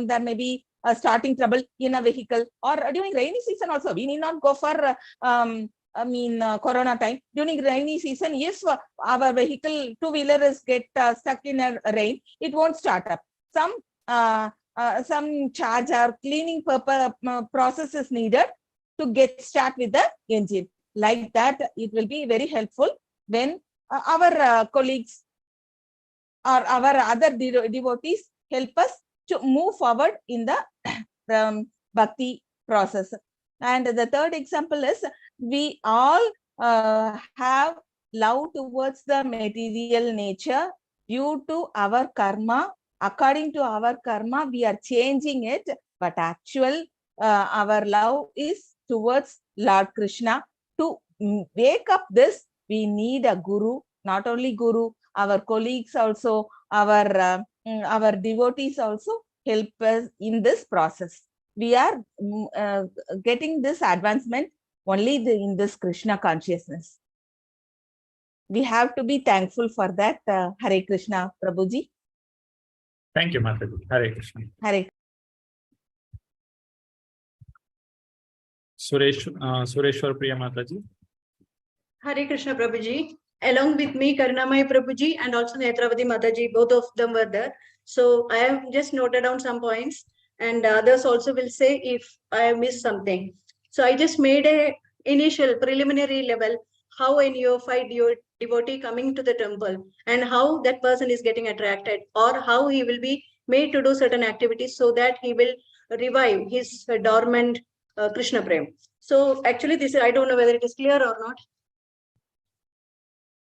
there may be starting trouble in a vehicle, or during rainy season also. We need not go for Corona time. During rainy season, if our vehicle, two-wheeler is get stuck in a rain, it won't start up. Some charge or cleaning process is needed to get start with the engine. Like that, it will be very helpful when our colleagues or our other devotees help us to move forward in the bhakti process. And the third example is we all have love towards the material nature due to our karma. According to our karma, we are changing it, but actual our love is towards Lord Krishna. To wake up this, we need a guru, not only guru, our colleagues also, our devotees also help us in this process. We are getting this advancement only in this Krishna consciousness. We have to be thankful for that. Hare Krishna, Prabhuji. Thank you, Mataji. Hare Krishna. Hare. Sureshwar Priya Mataji. Hare Krishna Prabhuji. Along with me, Karunamai Prabhuji and also Netravati Mataji, both of them were there. So I have just noted down some points, and others also will say if I have missed something. So I just made a initial preliminary level, how a neophyte devotee coming to the temple and how that person is getting attracted, or how he will be made to do certain activities so that he will revive his dormant Krishna Prem. So actually this, I don't know whether it is clear or not.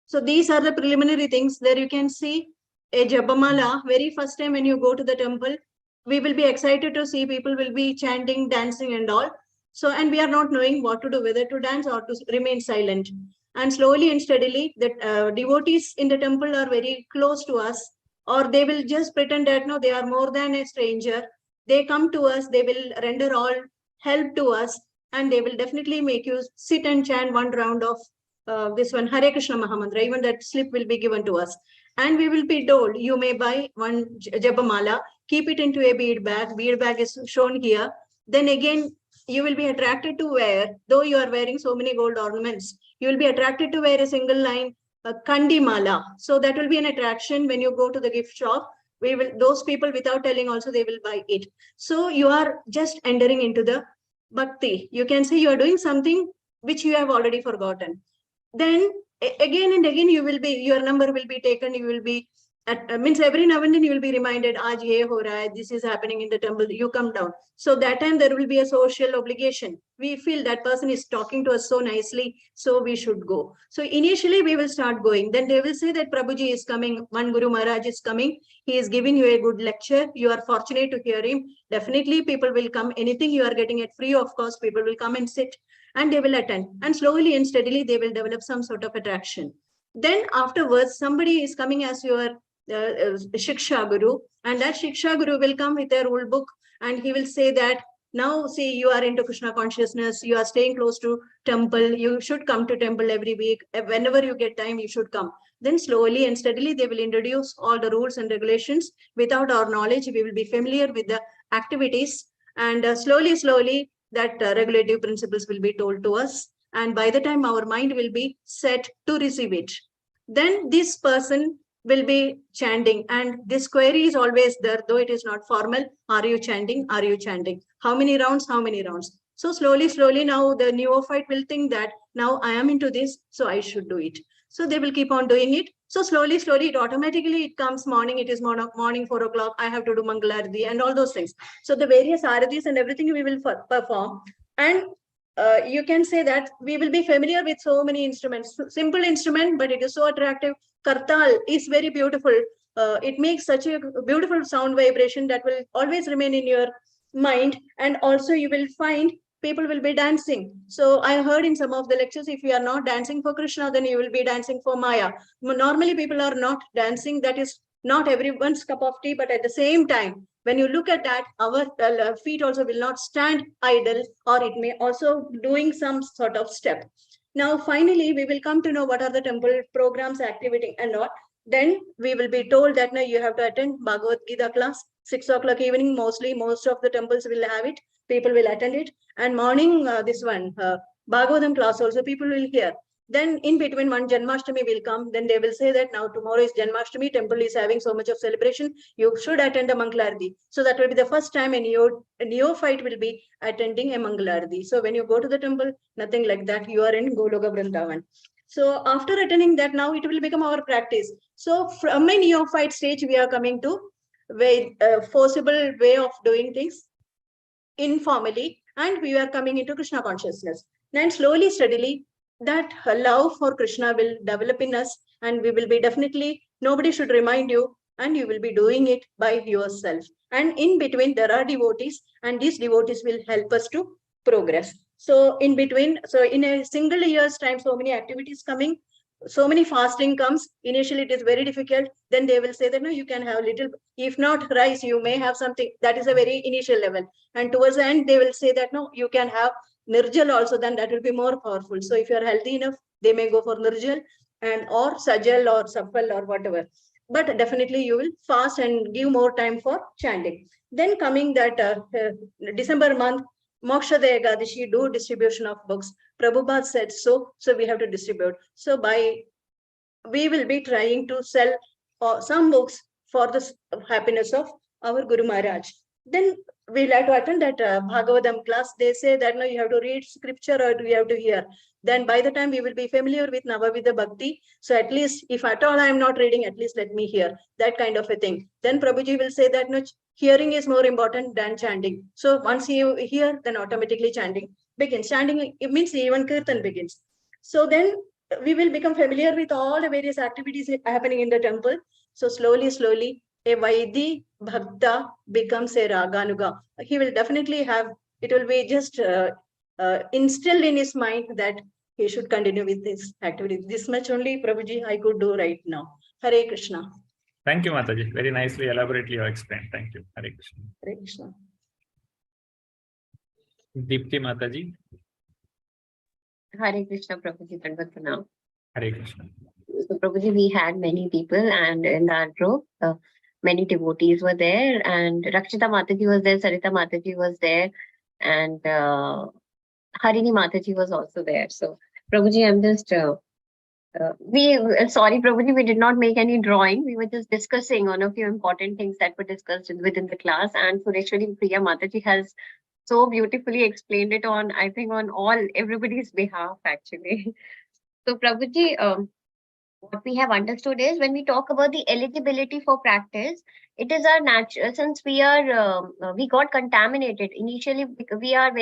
So these are the preliminary things. There you can see a Jabamala. Very first time when you go to the temple, we will be excited to see people will be chanting, dancing and all. So, and we are not knowing what to do, whether to dance or to remain silent. And slowly and steadily, the devotees in the temple are very close to us, or they will just pretend that no, they are more than a stranger. They come to us, they will render all help to us, and they will definitely make you sit and chant one round of this one Hare Krishna Mahamantra. Even that slip will be given to us, and we will be told you may buy one Jabamala, keep it into a bead bag. Bead bag is shown here. Then again, you will be attracted to wear, though you are wearing so many gold ornaments, you will be attracted to wear a single line Kandi Mala. So that will be an attraction when you go to the gift shop. We will, those people without telling also they will buy it. So you are just entering into the Bhakti. You can say you are doing something which you have already forgotten. Then again and again you will be, your number will be taken, you will be means every now and then you will be reminded, Aaj ye ho raha hai, this is happening in the temple, you come down. So that time there will be a social obligation. We feel that person is talking to us so nicely, so we should go. So initially we will start going. Then they will say that Prabhuji is coming, one Guru Maharaj is coming, he is giving you a good lecture, you are fortunate to hear him. Definitely people will come, anything you are getting it free of cost, people will come and sit and they will attend, and slowly and steadily they will develop some sort of attraction. Then afterwards somebody is coming as your Shiksha Guru, and that Shiksha Guru will come with their rule book and he will say that now see you are into Krishna consciousness, you are staying close to temple, you should come to temple every week, whenever you get time you should come. Then slowly and steadily they will introduce all the rules and regulations. Without our knowledge we will be familiar with the activities, and slowly that regulative principles will be told to us, and by the time our mind will be set to receive it, then this person will be chanting, and this query is always there, though it is not formal. Are you chanting? Are you chanting? How many rounds? How many rounds? So slowly now the neophyte will think that now I am into this, so I should do it. So they will keep on doing it. So slowly it automatically it comes morning, it is morning 4 o'clock, I have to do Mangalarti and all those things. So the various aratis and everything we will perform, and you can say that we will be familiar with so many instruments, simple instrument, but it is so attractive. Kartal is very beautiful. It makes such a beautiful sound vibration that will always remain in your mind. And also you will find people will be dancing. So I heard in some of the lectures, if you are not dancing for Krishna, then you will be dancing for Maya. Normally people are not dancing. That is not everyone's cup of tea, but at the same time, when you look at that, our feet also will not stand idle, or it may also doing some sort of step. Now, finally, we will come to know what are the temple programs, activity and all. Then we will be told that now you have to attend Bhagavad Gita class, 6 o'clock evening, mostly, most of the temples will have it. People will attend it. And morning, this one, Bhagavatam class also, people will hear. Then in between one Janmashtami will come. Then they will say that now tomorrow is Janmashtami, temple is having so much of celebration. You should attend a Mangalarti. So that will be the first time a neophyte will be attending a Mangalarti. So when you go to the temple, nothing like that. You are in Goloka Vrindavan. So after attending that, now it will become our practice. So from a neophyte stage, we are coming to very forcible way of doing things informally, and we are coming into Krishna consciousness. And slowly, steadily, that love for Krishna will develop in us, and we will be definitely, nobody should remind you, and you will be doing it by yourself. And in between, there are devotees, and these devotees will help us to progress. So in between, so in a single year's time, so many activities coming, so many fasting comes. Initially, it is very difficult. Then they will say that no, you can have little, if not rice, you may have something. That is a very initial level. And towards the end, they will say that no, you can have Nirjal also, then that will be more powerful. So if you are healthy enough, they may go for Nirjal and or Sajal or Sapal or whatever. But definitely you will fast and give more time for chanting. Then coming that December month, Moksha Ekadashi do distribution of books. Prabhupada said so, so we have to distribute. So we will be trying to sell some books for the happiness of our Guru Maharaj. Then we'll have to attend that Bhagavatam class. They say that no, you have to read scripture or you have to hear. Then by the time we will be familiar with Navavidha Bhakti, so at least if at all I am not reading, at least let me hear, that kind of a thing. Then Prabhuji will say that no, hearing is more important than chanting. So once you hear, then automatically chanting begins. Chanting, it means even Kirtan begins. So then we will become familiar with all the various activities happening in the temple. So slowly, a Vaidi Bhakta becomes a Raganuga. He will definitely have, it will be just instilled in his mind that he should continue with this activity. This much only, Prabhuji, I could do right now. Hare Krishna. Thank you, Mataji. Very nicely, elaborately you explained. Thank you. Hare Krishna. Hare Krishna. Deepti Mataji. Hare Krishna, Prabhuji, Dandavat Pranam. Hare Krishna. So, Prabhuji, we had many people, and in that group, many devotees were there, and Rakshita Mataji was there, Sarita Mataji was there, and Harini Mataji was also there. So, Prabhuji, I'm just sorry, Prabhuji, we did not make any drawing. We were just discussing on a few important things that were discussed within the class, and Sureshwari Priya Mataji has so beautifully explained it on, I think, on everybody's behalf, actually. So, Prabhuji, what we have understood is when we talk about the eligibility for practice, it is our natural, since we got contaminated initially, we are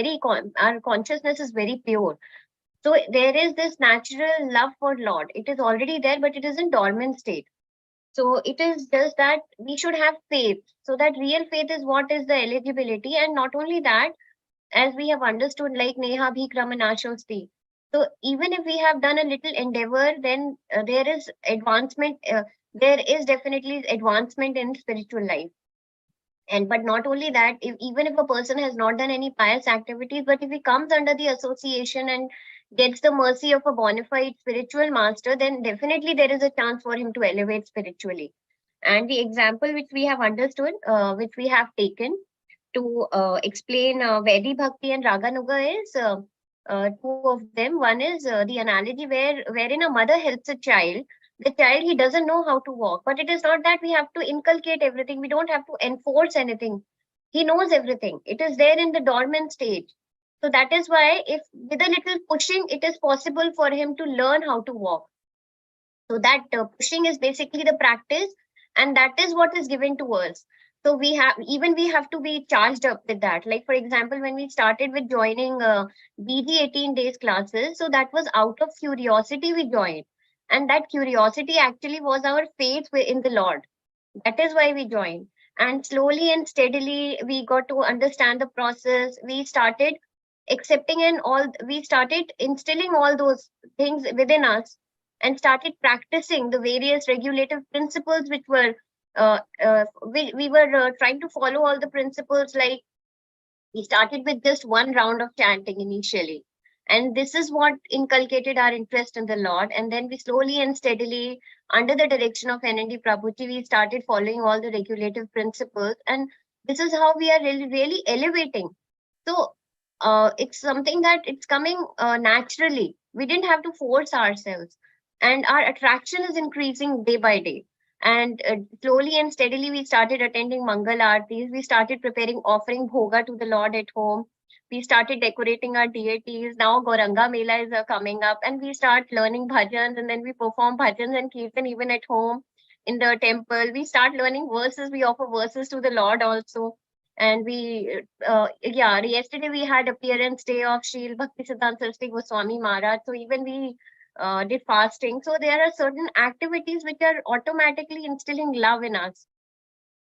our consciousness is very pure. So there is this natural love for Lord. It is already there, but it is in dormant state. So it is just that we should have faith. So that real faith is what is the eligibility. And not only that, as we have understood, like Neha Bhi Kramanashosti. So even if we have done a little endeavor, then there is advancement. There is definitely advancement in spiritual life. But not only that, even if a person has not done any pious activities, but if he comes under the association and gets the mercy of a bona fide spiritual master, then definitely there is a chance for him to elevate spiritually. And the example which we have understood, which we have taken to explain Vaidhi Bhakti and Raganuga is two of them. One is the analogy wherein a mother helps a child. The child, he doesn't know how to walk, but it is not that we have to inculcate everything. We don't have to enforce anything. He knows everything. It is there in the dormant stage. So that is why if with a little pushing, it is possible for him to learn how to walk. So that pushing is basically the practice, and that is what is given to us. So we have to be charged up with that. Like, for example, when we started with joining BG 18 days classes, so that was out of curiosity we joined. And that curiosity actually was our faith in the Lord. That is why we joined. And slowly and steadily, we got to understand the process. We started accepting we started instilling all those things within us and started practicing the various regulative principles which were, we were trying to follow all the principles. Like, we started with just one round of chanting initially. And this is what inculcated our interest in the Lord. And then we slowly and steadily, under the direction of NND Prabhuji, we started following all the regulative principles. And this is how we are really elevating. So it's something that it's coming naturally. We didn't have to force ourselves. And our attraction is increasing day by day. And slowly and steadily, we started attending Mangal Aartis. We started offering bhoga to the Lord at home. We started decorating our deities. Now Gauranga Mela is coming up, and we start learning bhajans, and then we perform bhajans and kirtan even at home in the temple. We start learning verses. We offer verses to the Lord also. And yesterday we had appearance day of Srila Bhakti Siddhanta Saraswati Goswami Maharaj. So even we did fasting. So there are certain activities which are automatically instilling love in us.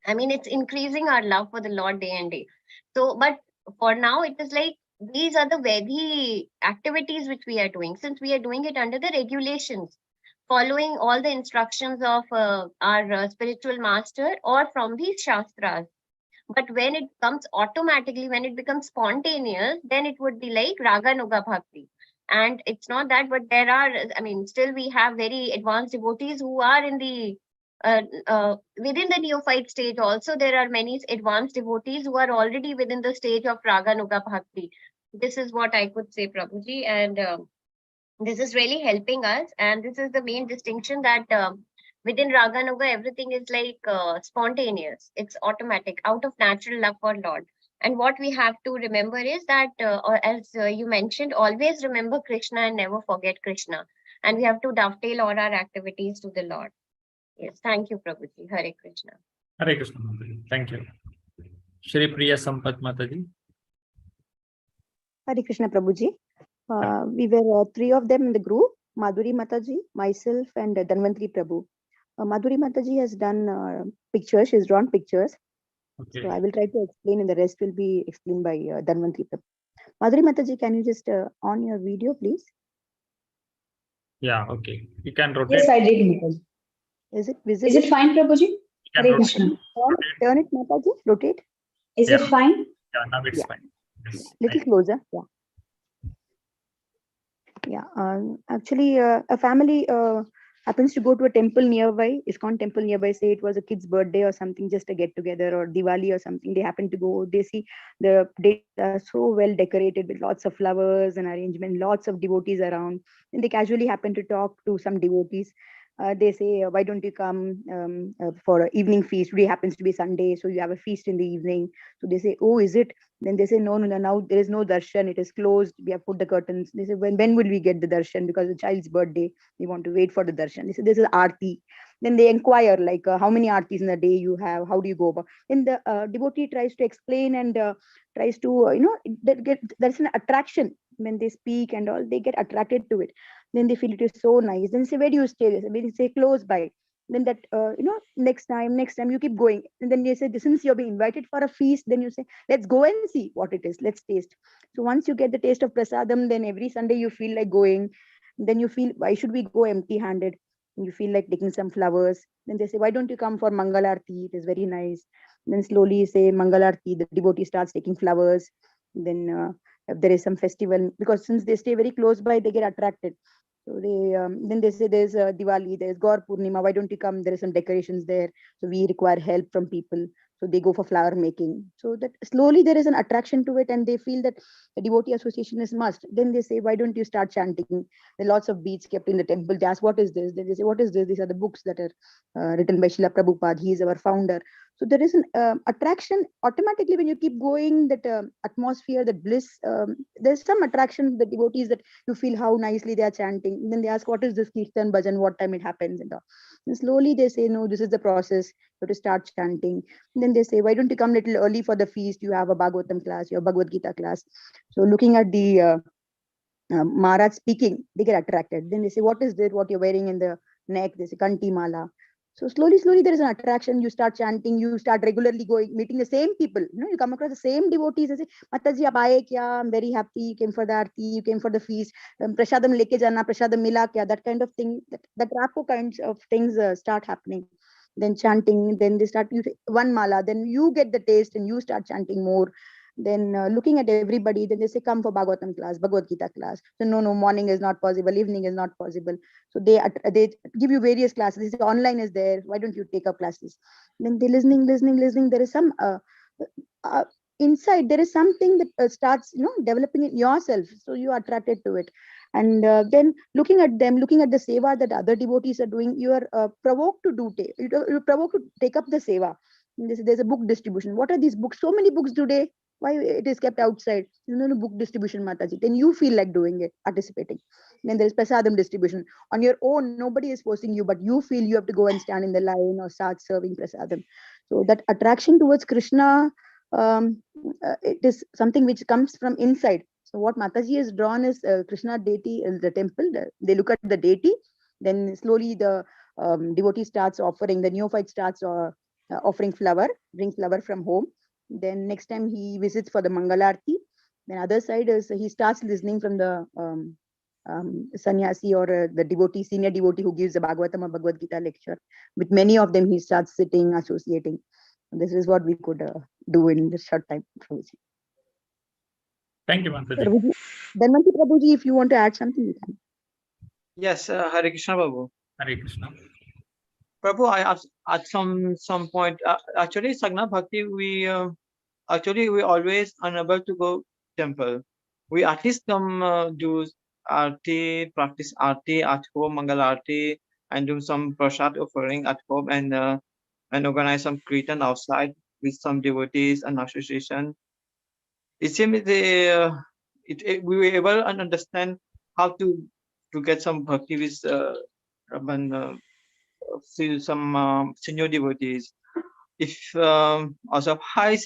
I mean, it's increasing our love for the Lord day and day. So, but for now, it is like these are the Vedhi activities which we are doing, since we are doing it under the regulations, following all the instructions of our spiritual master or from the Shastras. But when it comes automatically, when it becomes spontaneous, then it would be like Raganuga Bhakti. And it's not that, but there are, I mean, still we have very advanced devotees who are in the within the neophyte stage also. There are many advanced devotees who are already within the stage of Raganuga Bhakti. This is what I could say, Prabhuji. And this is really helping us. And this is the main distinction that within Raganuga, everything is like spontaneous. It's automatic, out of natural love for Lord. And what we have to remember is that, as you mentioned, always remember Krishna and never forget Krishna. And we have to dovetail all our activities to the Lord. Yes, thank you, Prabhuji. Hare Krishna. Hare Krishna Mataji. Thank you. Shri Priya Sampat Mataji. Hare Krishna Prabhuji. We were three of them in the group, Madhuri Mataji, myself, and Dhanvantri Prabhu. Madhuri Mataji has done pictures, she's drawn pictures. Okay. So I will try to explain, and the rest will be explained by Dhanvantri Prabhu. Madhuri Mataji, can you just on your video, please? Yeah, okay. You can rotate. Yes, I did, Mataji. Is it visible? Is it fine, Prabhuji? You can Hare rotate. Krishna. Turn it, Mataji, rotate. Is Yeah. it fine? Yeah, now it's Yeah. fine. Yes. Little closer, yeah. Yeah, actually, a family happens to go to a temple nearby, ISKCON temple nearby, say it was a kid's birthday or something, just a get together or Diwali or something. They happen to go, they see the days are so well decorated with lots of flowers and arrangement, lots of devotees around. And they casually happen to talk to some devotees. They say, why don't you come for an evening feast? Today happens to be Sunday, so you have a feast in the evening. So they say, oh, is it? Then they say, no, now there is no darshan, it is closed, we have put the curtains. They say, when will we get the darshan? Because the child's birthday, we want to wait for the darshan. They say, this is Aarti. Then they inquire, like, how many Aartis in a day you have, how do you go about? Then the devotee tries to explain and tries to, there's an attraction when they speak and all, they get attracted to it. Then they feel it is so nice. Then they say, where do you stay? They say, when you say close by. Then that, next time you keep going. And then they say, since you're being invited for a feast, then you say, let's go and see what it is. Let's taste. So once you get the taste of prasadam, then every Sunday you feel like going. Then you feel, why should we go empty handed? You feel like taking some flowers. Then they say, why don't you come for Mangalarti? It is very nice. Then slowly you say Mangalarti, the devotee starts taking flowers. Then if there is some festival, because since they stay very close by, they get attracted. So they then they say there's Diwali, there's Gaur Purnima, why don't you come? There is some decorations there. So we require help from people. So they go for flower making. So that slowly there is an attraction to it, and they feel that the devotee association is must. Then they say, why don't you start chanting? There are lots of beads kept in the temple. They ask, what is this? Then they say, what is this? These are the books that are written by Srila Prabhupada. He is our founder. So there is an attraction automatically when you keep going, that atmosphere, that bliss, there's some attraction, the devotees, that you feel how nicely they are chanting. And then they ask, what is this Kirtan Bhajan, what time it happens? And slowly they say, no, this is the process, you have to start chanting. And then they say, why don't you come little early for the feast? You have a Bhagavatam class, your Bhagavad Gita class. So looking at the Maharaj speaking, they get attracted. Then they say, what is this, what you're wearing in the neck? They say, Kanti Mala. So slowly there is an attraction. You start chanting, you start regularly going, meeting the same people. You come across the same devotees. They say, Mataji, aap aaye kya? I'm very happy. You came for the aarti, you came for the feast. Prasadam leke jana, prasadam mila kya? That kind of thing, that rapo kinds of things start happening. Then chanting, then they start one mala, then you get the taste and you start chanting more. Then looking at everybody, then they say, come for Bhagavatam class, Bhagavad Gita class. So no, morning is not possible, evening is not possible. So they give you various classes. They say, online is there, why don't you take up classes? Then they listening. There is some inside, there is something that starts developing in yourself. So you are attracted to it. And then looking at them, looking at the seva that other devotees are doing, you are provoked to do, you're provoked to take up the seva. There's a book distribution. What are these books? So many books today. Why it is kept outside? No book distribution, Mataji. Then you feel like doing it, participating. Then there is prasadam distribution. On your own, nobody is forcing you, but you feel you have to go and stand in the line or start serving prasadam. So that attraction towards Krishna, it is something which comes from inside. So what Mataji has drawn is Krishna deity in the temple. They look at the deity, then slowly the devotee starts offering, the neophyte starts offering flower, bring flower from home. Then next time he visits for the Mangalarti. Then other side is he starts listening from the sannyasi or the devotee, senior devotee who gives the Bhagavatam or Bhagavad Gita lecture. With many of them, he starts sitting, associating. This is what we could do in this short time. Thank you, Mataji. Dhanvantri Prabhuji, if you want to add something, you can. Yes, Hare Krishna, Prabhu. Hare Krishna. Prabhu, I asked at some point. Actually, Sagna Bhakti, we always unable to go temple. we at least do arti, practice arti at home, Mangal arti, and do some prasad offering at home, and organize some kirtan outside with some devotees and association. It seems we were able to understand how to get some bhakti with and, some senior devotees. If also high,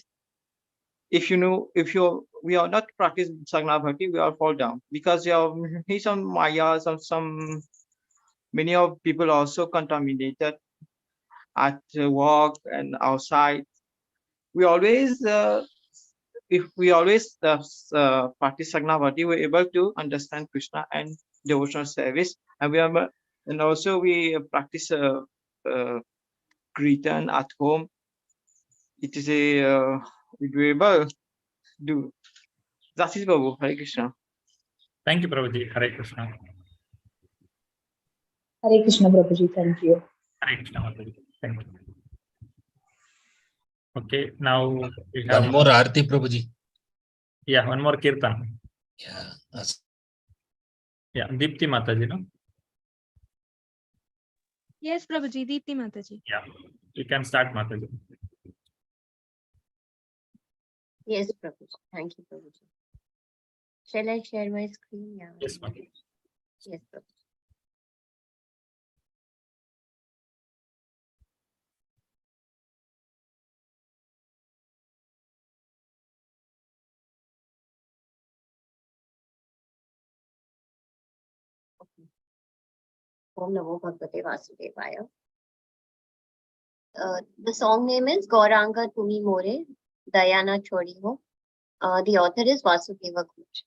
if you know, if we are not practice Sagna Bhakti, we are fall down because he's some Maya, some many of people also contaminated at work and outside. We always if we always practice Sagna Bhakti, we're able to understand Krishna and devotional service, and and also we practice Kirtan at home. It is a we're able to do. That is Babu. Hare Krishna. Thank you, Prabhuji. Hare Krishna. Hare Krishna, Prabhuji. Thank you. Hare Krishna, Prabhuji. Thank you. Okay, now we have One more Aarti, Prabhuji. Yeah, one more Kirtan. Yeah. Yeah, Deepti Mataji, no? Yes, Prabhuji, Deepti Mataji. Yeah, you can start, Mataji. Yes, Prabhuji. Thank you, Prabhuji. Shall I share my screen? Yeah. Yes, Mataji. Yes, Prabhuji. Om Namo Bhagavate Vasudevaya. The song name is Gauranga Tumi More, Dayana Chodi Ho. The author is Vasudeva Ghosh.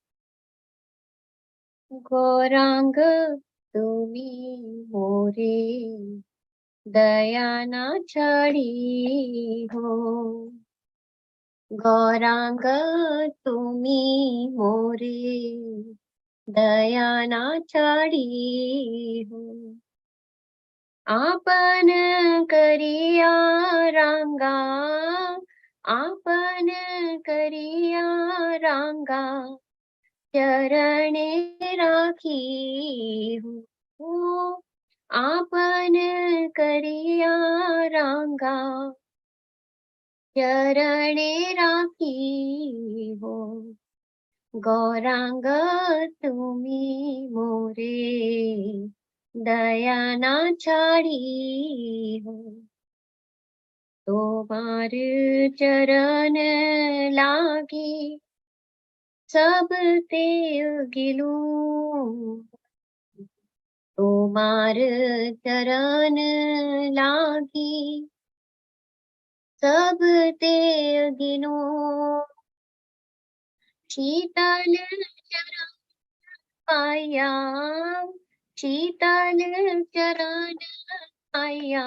Gauranga Tumi More, Dayana Chadi Ho. Gauranga Tumi More, Dayana Chadi Ho. आपन करिया रंगा, आपन करिया रंगा, चरण राखी हूँ। आपन करिया रंगा, चरण राखी हो। गौरांग तुमी मोरे, दयाना छाड़ी हो। तोमार चरण लागी, सब ते गिलू। तोमार चरण लागी, सब ते गिलू। शीतल चरण पाया, शीतल चरण पाया,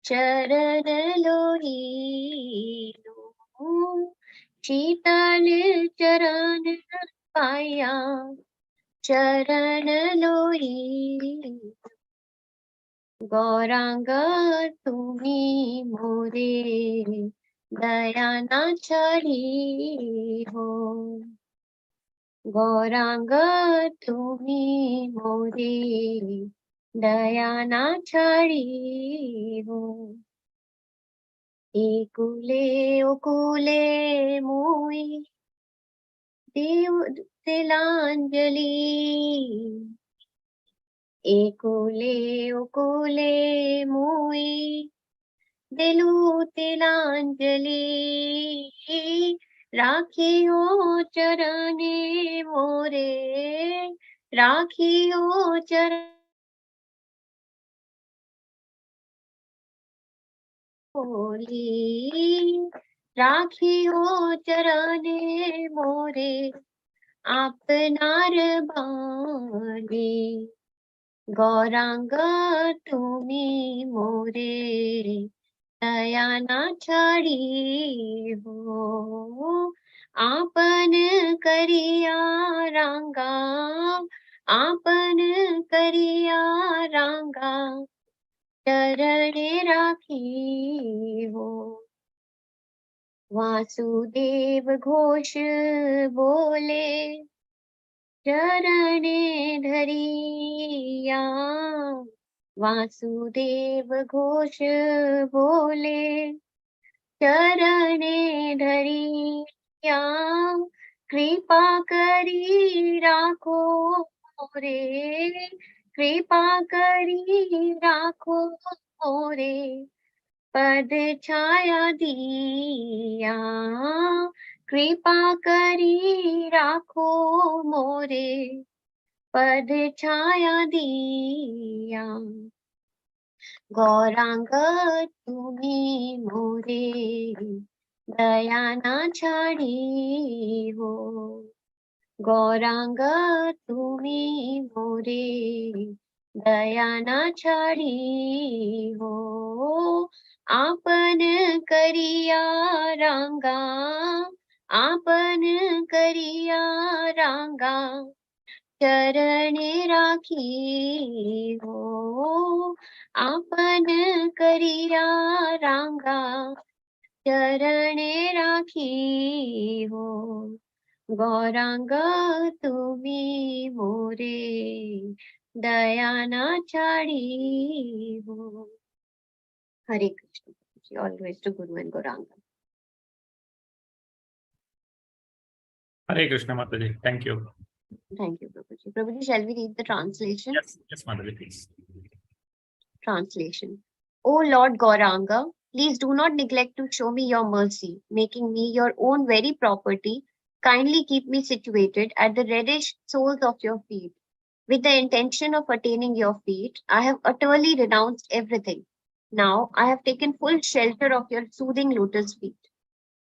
चरण लोही लो। शीतल चरण पाया, चरण लोही। गौरांग तुम्ही मोरे, दयाना छड़ी हो। गौरांग तुम्ही मोरे, दयाना छड़ी हो। एकुले ओकुले मोई, देव तिलांजलि। एकुले ओकुले मोई, दिलु तिलांजलि। राखी हो चरणे मोरे, राखी हो चरण होली। राखी हो चरणे मोरे, आपनार बानी। गौरांग तुम्ही मोरे, दयाना छड़ी हो। आपन करिया रंगा, आपन करिया रंगा, चरण राखी हो। वासुदेव घोष बोले चरणे धरिया वासुदेव घोष बोले चरणे धरिया कृपा करी राखो रे कृपा करी राखो रे पद छाया दिया कृपा करी राखो मोरे पद छाया दिया गौरांग तुम्ही मोरे दया ना छाडी हो गौरांग तुम्ही मोरे दया ना छाडी हो आपण करिया रांगा आपण करिया रांगा चरणे राखी हो आपण करिया रांगा चरणे राखी हो गौरांग तुम्ही मोरे दया ना छाडी हो हरे Krishna always to Guru and Gauranga Hare Krishna Mataji. Thank you. Thank you, Prabhuji. Prabhuji, shall we read the translation? Yes, Mataji, please. Translation. O Lord Gauranga, please do not neglect to show me your mercy, making me your own very property. Kindly keep me situated at the reddish soles of your feet. With the intention of attaining your feet, I have utterly renounced everything. Now I have taken full shelter of your soothing lotus feet.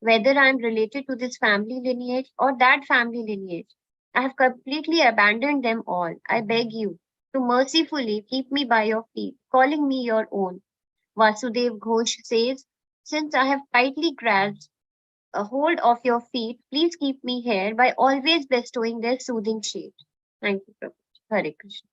Whether I am related to this family lineage or that family lineage, I have completely abandoned them all. I beg you to mercifully keep me by your feet, calling me your own. Vasudev Ghosh says, since I have tightly grasped a hold of your feet, please keep me here by always bestowing their soothing shade. Thank you, Prabhu. Hare Krishna.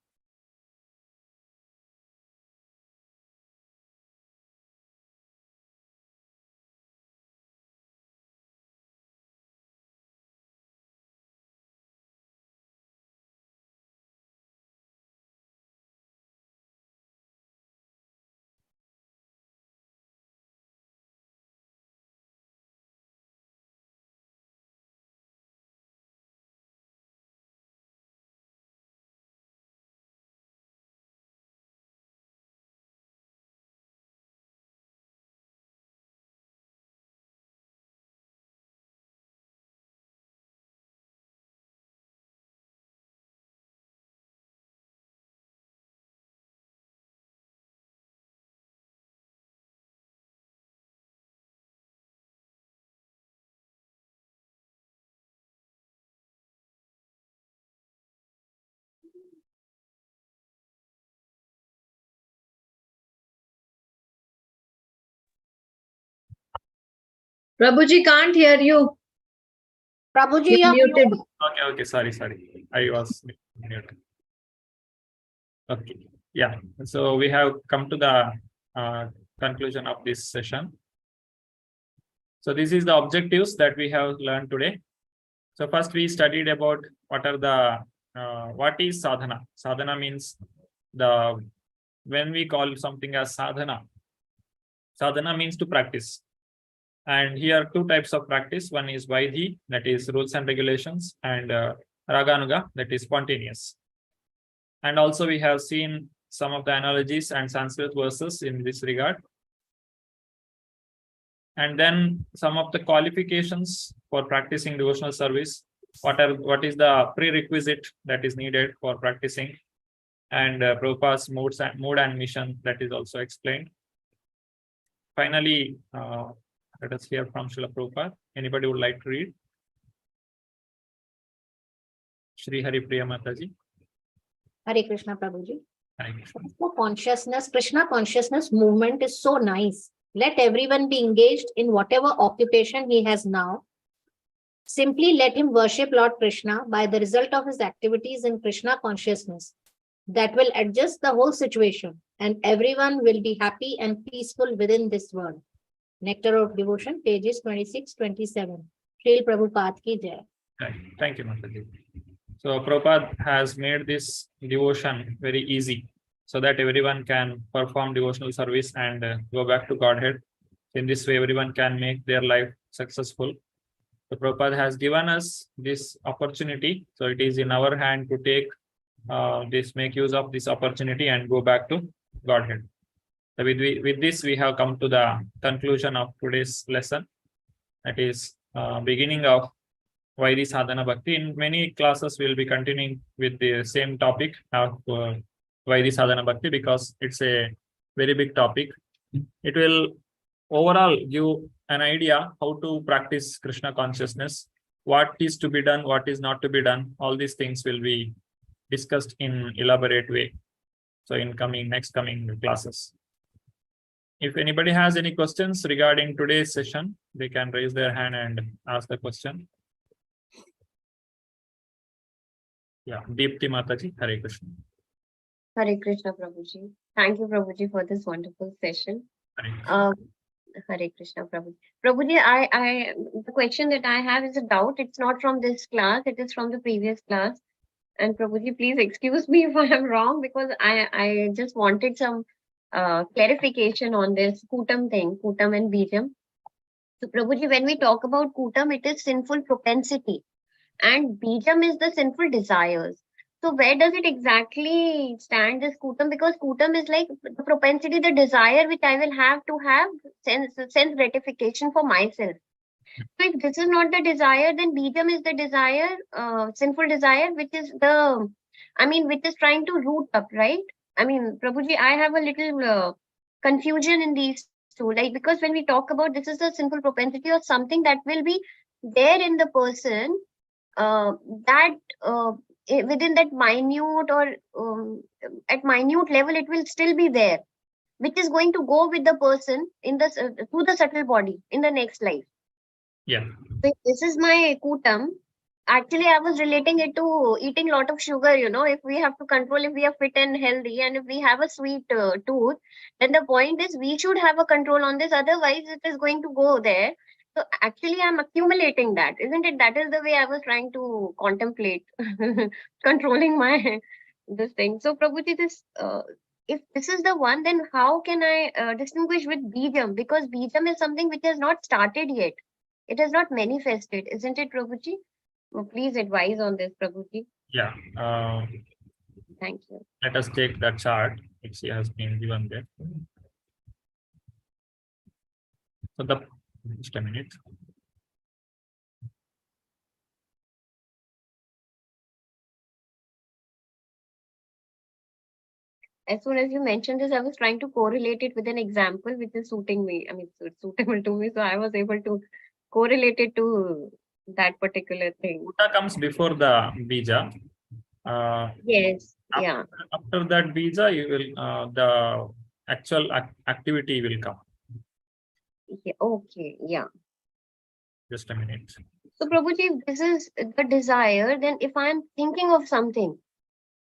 Prabhuji can't hear you. Prabhuji, You're you're muted. Okay, sorry. I was mute. Okay, yeah. So we have come to the conclusion of this session. So this is the objectives that we have learned today. So first we studied about what is sadhana. Sadhana means when we call something as sadhana means to practice. And here two types of practice. One is Vaidhi, that is rules and regulations, and Raganuga, that is spontaneous. And also we have seen some of the analogies and Sanskrit verses in this regard. And then some of the qualifications for practicing devotional service. What is the prerequisite that is needed for practicing, and Prabhupada's mood and mission, that is also explained. Finally, let us hear from Srila Prabhupada. Anybody would like to read? Shri Hari Priya Mataji. Hare Krishna, Prabhuji. Hare Krishna. Krishna consciousness movement is so nice. Let everyone be engaged in whatever occupation he has now. Simply let him worship Lord Krishna by the result of his activities in Krishna consciousness. That will adjust the whole situation, and everyone will be happy and peaceful within this world. Nectar of Devotion, pages 26-27. Srila Prabhupada ki jai. Right. Thank you, Mataji. So Prabhupada has made this devotion very easy so that everyone can perform devotional service and go back to Godhead. In this way, everyone can make their life successful. So Prabhupada has given us this opportunity. So it is in our hand to take make use of this opportunity and go back to Godhead. So with this, we have come to the conclusion of today's lesson. That is beginning of Vaidhi Sadhana Bhakti. In many classes, we'll be continuing with the same topic of Vaidhi Sadhana Bhakti because it's a very big topic. It will overall give an idea how to practice Krishna consciousness, what is to be done, what is not to be done. All these things will be discussed in elaborate way. So in next coming classes. If anybody has any questions regarding today's session, they can raise their hand and ask the question. Yeah, Deepti Mataji, Hare Krishna. Hare Krishna, Prabhuji. Thank you, Prabhuji, for this wonderful session. Hare Krishna, Prabhuji. Prabhuji, the question that I have is a doubt. It's not from this class. It is from the previous class. And Prabhuji, please excuse me if I am wrong because I just wanted some clarification on this Kutam thing, Kutam and Bijam. So Prabhuji, when we talk about Kutam, it is sinful propensity and Bijam is the sinful desires. So where does it exactly stand, this Kutam? Because Kutam is like the propensity, the desire which I will have to have sense gratification for myself. So if this is not the desire, then Bijam is the desire, sinful desire, which is which is trying to root up, right? I mean, Prabhuji, I have a little confusion in these two, like, because when we talk about this is a sinful propensity or something that will be there in the person, within that minute or at minute level, it will still be there, which is going to go with the person in the through the subtle body in the next life. Yeah. So this is my Kutam. Actually, I was relating it to eating a lot of sugar, if we have to control, if we are fit and healthy, and if we have a sweet tooth, then the point is we should have a control on this. Otherwise, it is going to go there. So actually, I'm accumulating that, isn't it? That is the way I was trying to contemplate controlling this thing. So Prabhuji, if this is the one, then how can I distinguish with Bijam? Because Bijam is something which has not started yet. It has not manifested, isn't it, Prabhuji? Please advise on this, Prabhuji. Yeah. Thank you. Let us take the chart which has been given there. So just a minute. As soon as you mentioned this, I was trying to correlate it with an example which is suiting me. So it's suitable to me. So I was able to correlate it to that particular thing. Kuta comes before the Bija. Yes. Yeah. After that Bija, you will the actual activity will come. Yeah, okay. Yeah. Just a minute. So Prabhuji, if this is the desire, then if I'm thinking of something,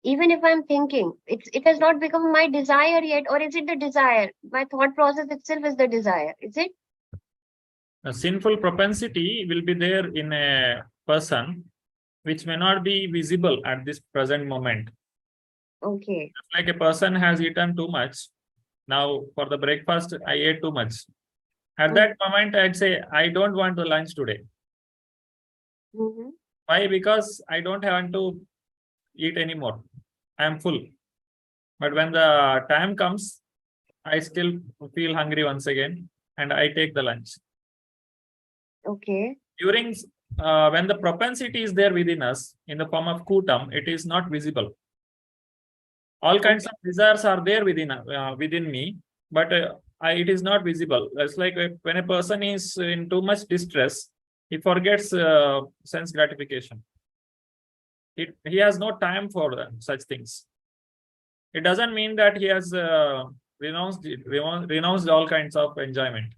even if I'm thinking, it has not become my desire yet, or is it the desire? My thought process itself is the desire, is it? A sinful propensity will be there in a person which may not be visible at this present moment. Okay. Like a person has eaten too much. Now for the breakfast, I ate too much. At that moment, I'd say, I don't want to lunch today. Why? Because I don't want to eat anymore. I am full. But when the time comes, I still feel hungry once again and I take the lunch. Okay. During when the propensity is there within us in the form of Kutam, it is not visible. All kinds of desires are there within me, but it is not visible. It's like when a person is in too much distress, he forgets sense gratification. He has no time for such things. It doesn't mean that he has renounced all kinds of enjoyment.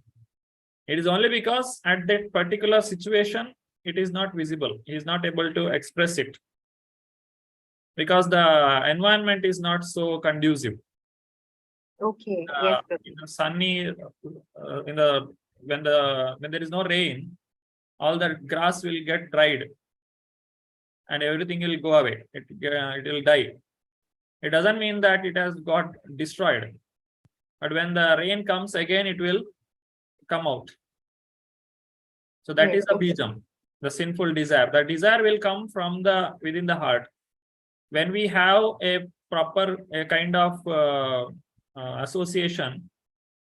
It is only because at that particular situation, it is not visible. He is not able to express it because the environment is not so conducive. Okay. Yes. In the sunny, in the when there is no rain, all the grass will get dried and everything will go away. It will die. It doesn't mean that it has got destroyed. But when the rain comes again, it will come out. So that Yes, is the okay. bijam, the sinful desire. The desire will come from within the heart. When we have a proper kind of association,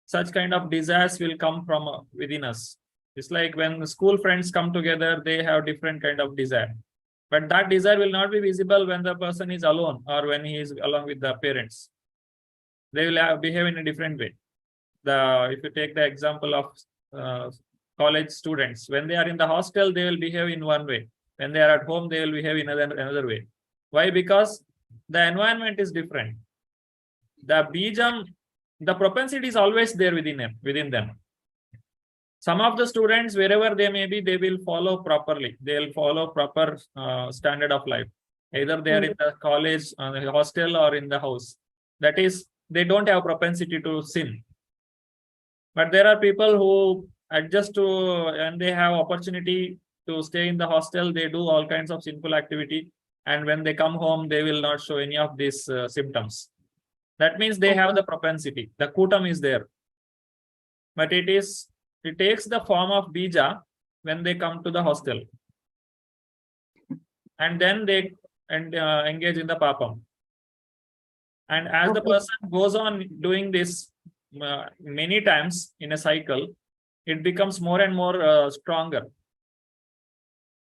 such kind of desires will come from within us. It's like when school friends come together, they have different kind of desire. But that desire will not be visible when the person is alone or when he is along with the parents. They will behave in a different way. If you take the example of college students, when they are in the hostel, they will behave in one way. When they are at home, they will behave in another way. Why? Because the environment is different. The bijam, the propensity is always there within them. Some of the students, wherever they may be, they will follow properly. They will follow proper standard of life. Either they are in the college, the hostel, or in the house. That is, they don't have propensity to sin. But there are people who adjust to, and they have opportunity to stay in the hostel. They do all kinds of sinful activity. And when they come home, they will not show any of these symptoms. That means they have the propensity. The kutam is there. But it takes the form of bija when they come to the hostel. And then they engage in the papam. And as the person goes on doing this many times in a cycle, it becomes more and more stronger.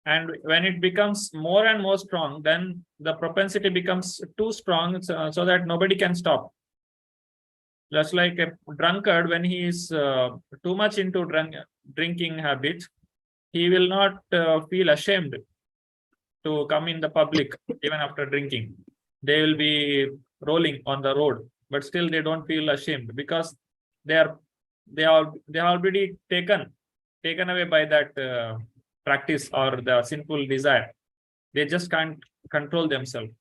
And when it becomes more and more strong, then the propensity becomes too strong so that nobody can stop. Just like a drunkard, when he is too much into drinking habit, he will not feel ashamed to come in the public even after drinking. They will be rolling on the road, but still they don't feel ashamed because they are already taken away by that practice or the sinful desire. They just can't control themselves.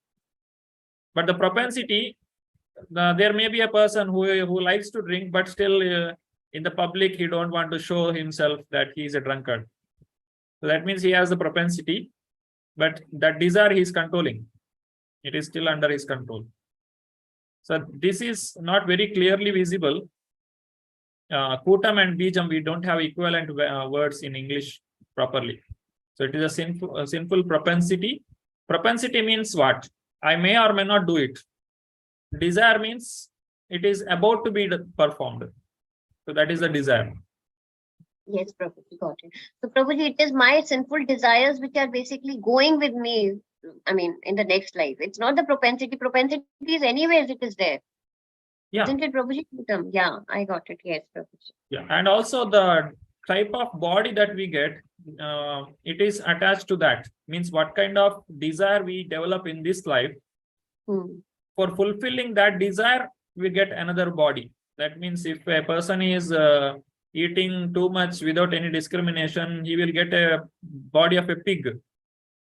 But the propensity, there may be a person who likes to drink, but still in the public he don't want to show himself that he is a drunkard. So that means he has the propensity, but that desire he is controlling. It is still under his control. So this is not very clearly visible. Kutam and bijam, we don't have equivalent words in English properly. So it is a sinful propensity. Propensity means what? I may or may not do it. Desire means it is about to be performed. So that is the desire. Yes, Prabhuji, got it. So Prabhuji, it is my sinful desires which are basically going with me, I mean, in the next life. It's not the propensity. Propensity is anyways, it is there. Yeah. Isn't it, Prabhuji? Yeah, I got it. Yes, Prabhuji. Yeah, and also the type of body that we get, it is attached to that. Means what kind of desire we develop in this life. For fulfilling that desire, we get another body. That means if a person is eating too much without any discrimination, he will get a body of a pig.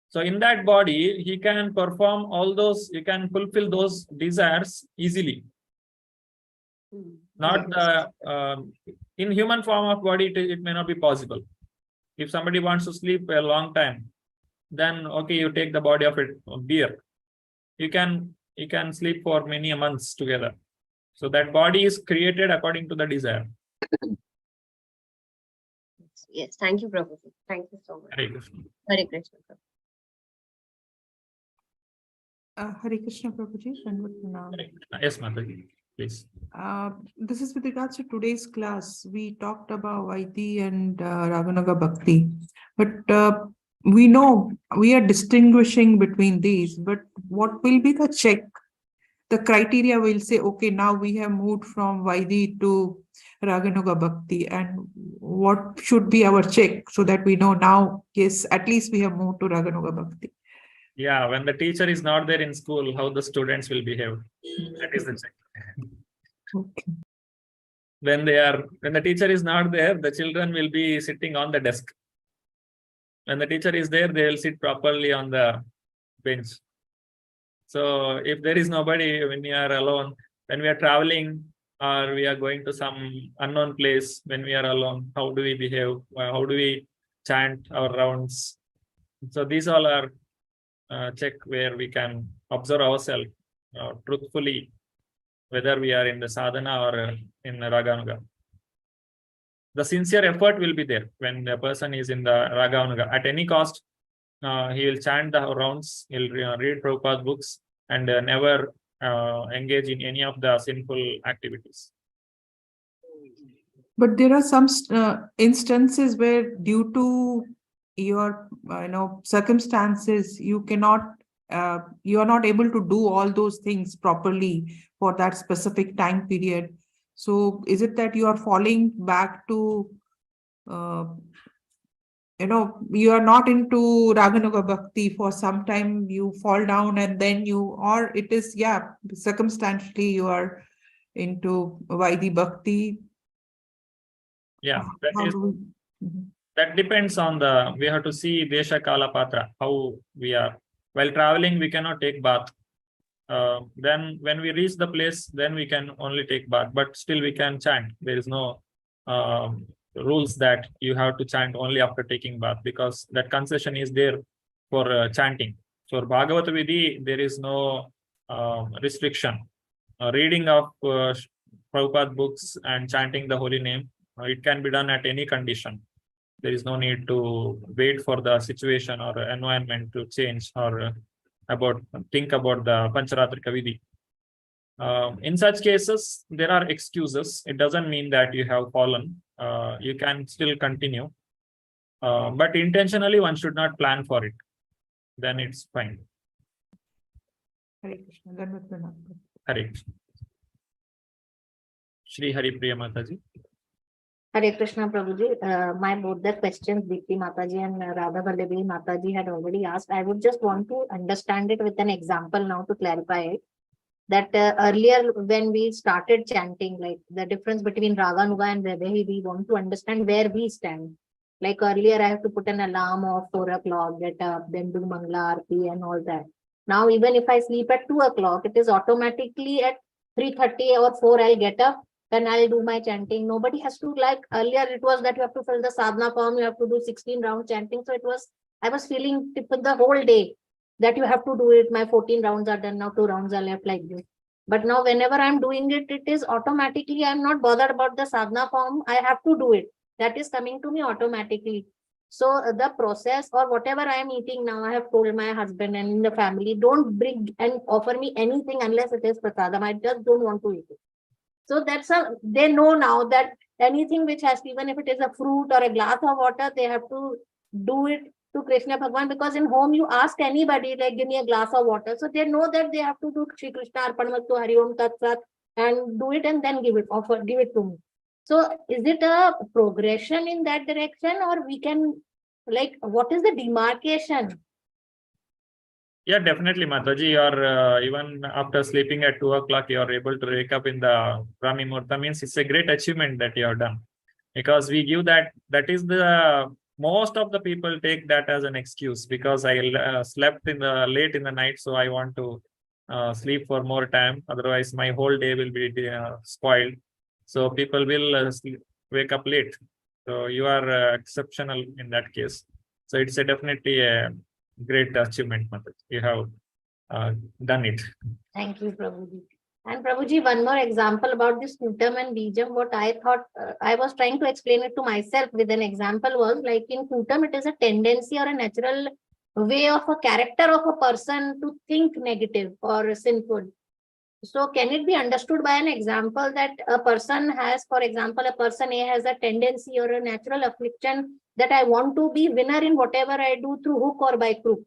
So in that body, he can perform all those, he can fulfill those desires easily. Not in human form of body, it may not be possible. If somebody wants to sleep a long time, then okay, you take the body of a bear. You can sleep for many months together. So that body is created according to the desire. Yes, thank you, Prabhuji. Thank you so much. Hare Krishna. Hare Krishna. Hare Krishna Prabhuji. Yes, Mataji, please. This is with regards to today's class. We talked about Vaidhi and Raganuga Bhakti, but we know we are distinguishing between these, but what will be the check? The criteria will say, okay, now we have moved from Vaidhi to Raganuga Bhakti, and what should be our check so that we know now, yes, at least we have moved to Raganuga Bhakti. Yeah, when the teacher is not there in school, how the students will behave. That is the check. Okay. When the teacher is not there, the children will be sitting on the desk. When the teacher is there, they will sit properly on the bench. So if there is nobody, when you are alone, when we are traveling, or we are going to some unknown place when we are alone. How do we behave? How do we chant our rounds? So these all are check where we can observe ourselves truthfully, whether we are in the sadhana or in Raganuga. The sincere effort will be there when the person is in the Raganuga. At any cost, he will chant the rounds, he'll read Prabhupada's books, and never engage in any of the sinful activities. But there are some instances where, due to your circumstances, you cannot, you are not able to do all those things properly for that specific time period. So is it that you are falling back to, you are not into Raganuga Bhakti for some time, you fall down, and then or it is, circumstantially you are into Vaidhi Bhakti. Yeah, Mhm. that depends on we have to see Desha Kala Patra, how we are. While traveling, we cannot take bath. Then when we reach the place, then we can only take bath, but still we can chant. There is no rules that you have to chant only after taking bath, because that concession is there for chanting. For Bhagavata Vidhi, there is no restriction. Reading of Prabhupada books and chanting the holy name, it can be done at any condition. There is no need to wait for the situation or environment to change, or think about the Pancharatrika Vidhi. In such cases, there are excuses. It doesn't mean that you have fallen. You can still continue. But intentionally, one should not plan for it. Then it's fine. Hare Krishna. Dandavat Pranam. Hare Krishna. Shri Hari Priya Mataji. Hare Krishna Prabhuji. My both the questions Dipti Mataji and Radha Vallabi Mataji had already asked. I would just want to understand it with an example now to clarify it. That earlier when we started chanting, like the difference between Raganuga and Vaidehi, we want to understand where we stand. Like earlier, I have to put an alarm of 4 o'clock, get up, then do Mangala Aarti and all that. Now, even if I sleep at 2 o'clock, it is automatically at 3:30 or 4, I'll get up, then I'll do my chanting. Nobody has to, like earlier, it was that you have to fill the sadhana form, you have to do 16 round chanting. So I was feeling the whole day that you have to do it. My 14 rounds are done now, 2 rounds are left, like this. But now whenever I'm doing it, it is automatically, I'm not bothered about the sadhana form. I have to do it. That is coming to me automatically. So the process or whatever I am eating now, I have told my husband and in the family, don't bring and offer me anything unless it is prasadam. I just don't want to eat it. So they know now that anything which has, even if it is a fruit or a glass of water, they have to do it to Krishna Bhagwan, because in home you ask anybody, like, give me a glass of water. So they know that they have to do Shri Krishna Arpanamastu Hari Om Tat Sat and do it and then give it to me. So is it a progression in that direction, or we can, like, what is the demarcation? Yeah, definitely, Mataji. Or even after sleeping at 2 o'clock, you are able to wake up in the Brahmi Murta, means it's a great achievement that you have done. Because we give that is the most of the people take that as an excuse, because I slept late in the night, so I want to sleep for more time. Otherwise, my whole day will be spoiled. So people will wake up late. So you are exceptional in that case. So it's definitely a great achievement, Mataji. You have done it. Thank you, Prabhuji. And Prabhuji, one more example about this Kutam and Bijam. What I thought, I was trying to explain it to myself with an example was, like in Kutam, it is a tendency or a natural way of a character of a person to think negative or sinful. So can it be understood by an example that a person has, for example, a person A has a tendency or a natural affliction that I want to be winner in whatever I do through hook or by crook.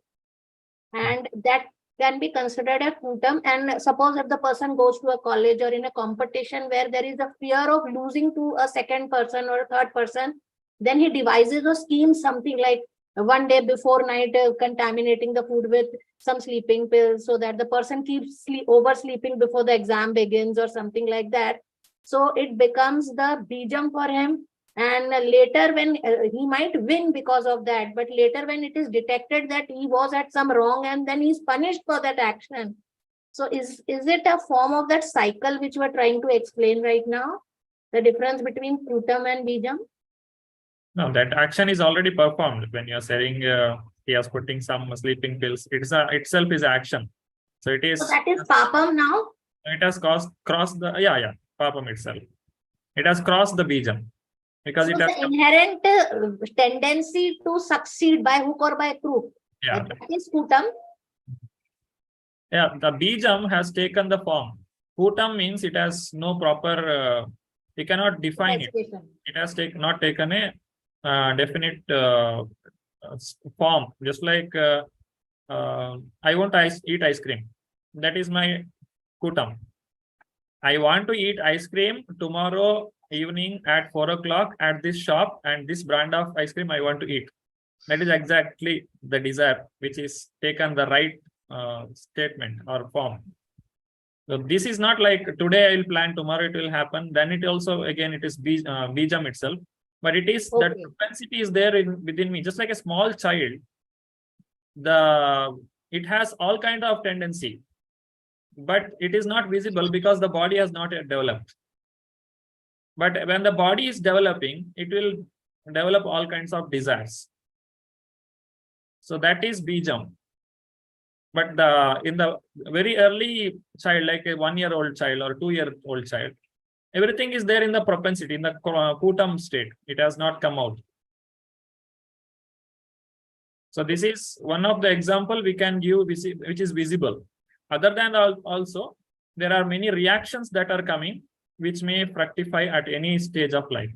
And that can be considered a kutam. And suppose if the person goes to a college or in a competition where there is a fear of losing to a second person or a third person, then he devises a scheme, something like one day before night, contaminating the food with some sleeping pills so that the person keeps oversleeping before the exam begins or something like that. So it becomes the bijam for him. And later when he might win because of that, but later when it is detected that he was at some wrong and then he's punished for that action, So is it a form of that cycle which we're trying to explain right now? The difference between Kutam and Bijam? No, that action is already performed when you're saying he is putting some sleeping pills. Itself is action. So it is. So that is Papam now? It has crossed the, Papam itself. It has crossed the Bijam. Because So it has the inherent tendency to succeed by hook or by crook. Yeah. That is Kutam. Yeah, the Bijam has taken the form. Kutam means it has no proper, we cannot define it. It has not taken a definite form. Just like I want to eat ice cream. That is my Kutam. I want to eat ice cream tomorrow evening at 4 o'clock at this shop, and this brand of ice cream I want to eat. That is exactly the desire, which is taken the right statement or form. So this is not like today I will plan, tomorrow it will happen. Then it also, again, it is Bijam itself. But it is that propensity is there within me, just like a small child. It has all kind of tendency, but it is not visible because the body has not yet developed. But when the body is developing, it will develop all kinds of desires. So that is Bijam. But in the very early child, like a 1-year-old child or 2-year-old child, everything is there in the propensity, in the Kutam state. It has not come out. So this is one of the example we can give, which is visible. Other than also, there are many reactions that are coming, which may fructify at any stage of life.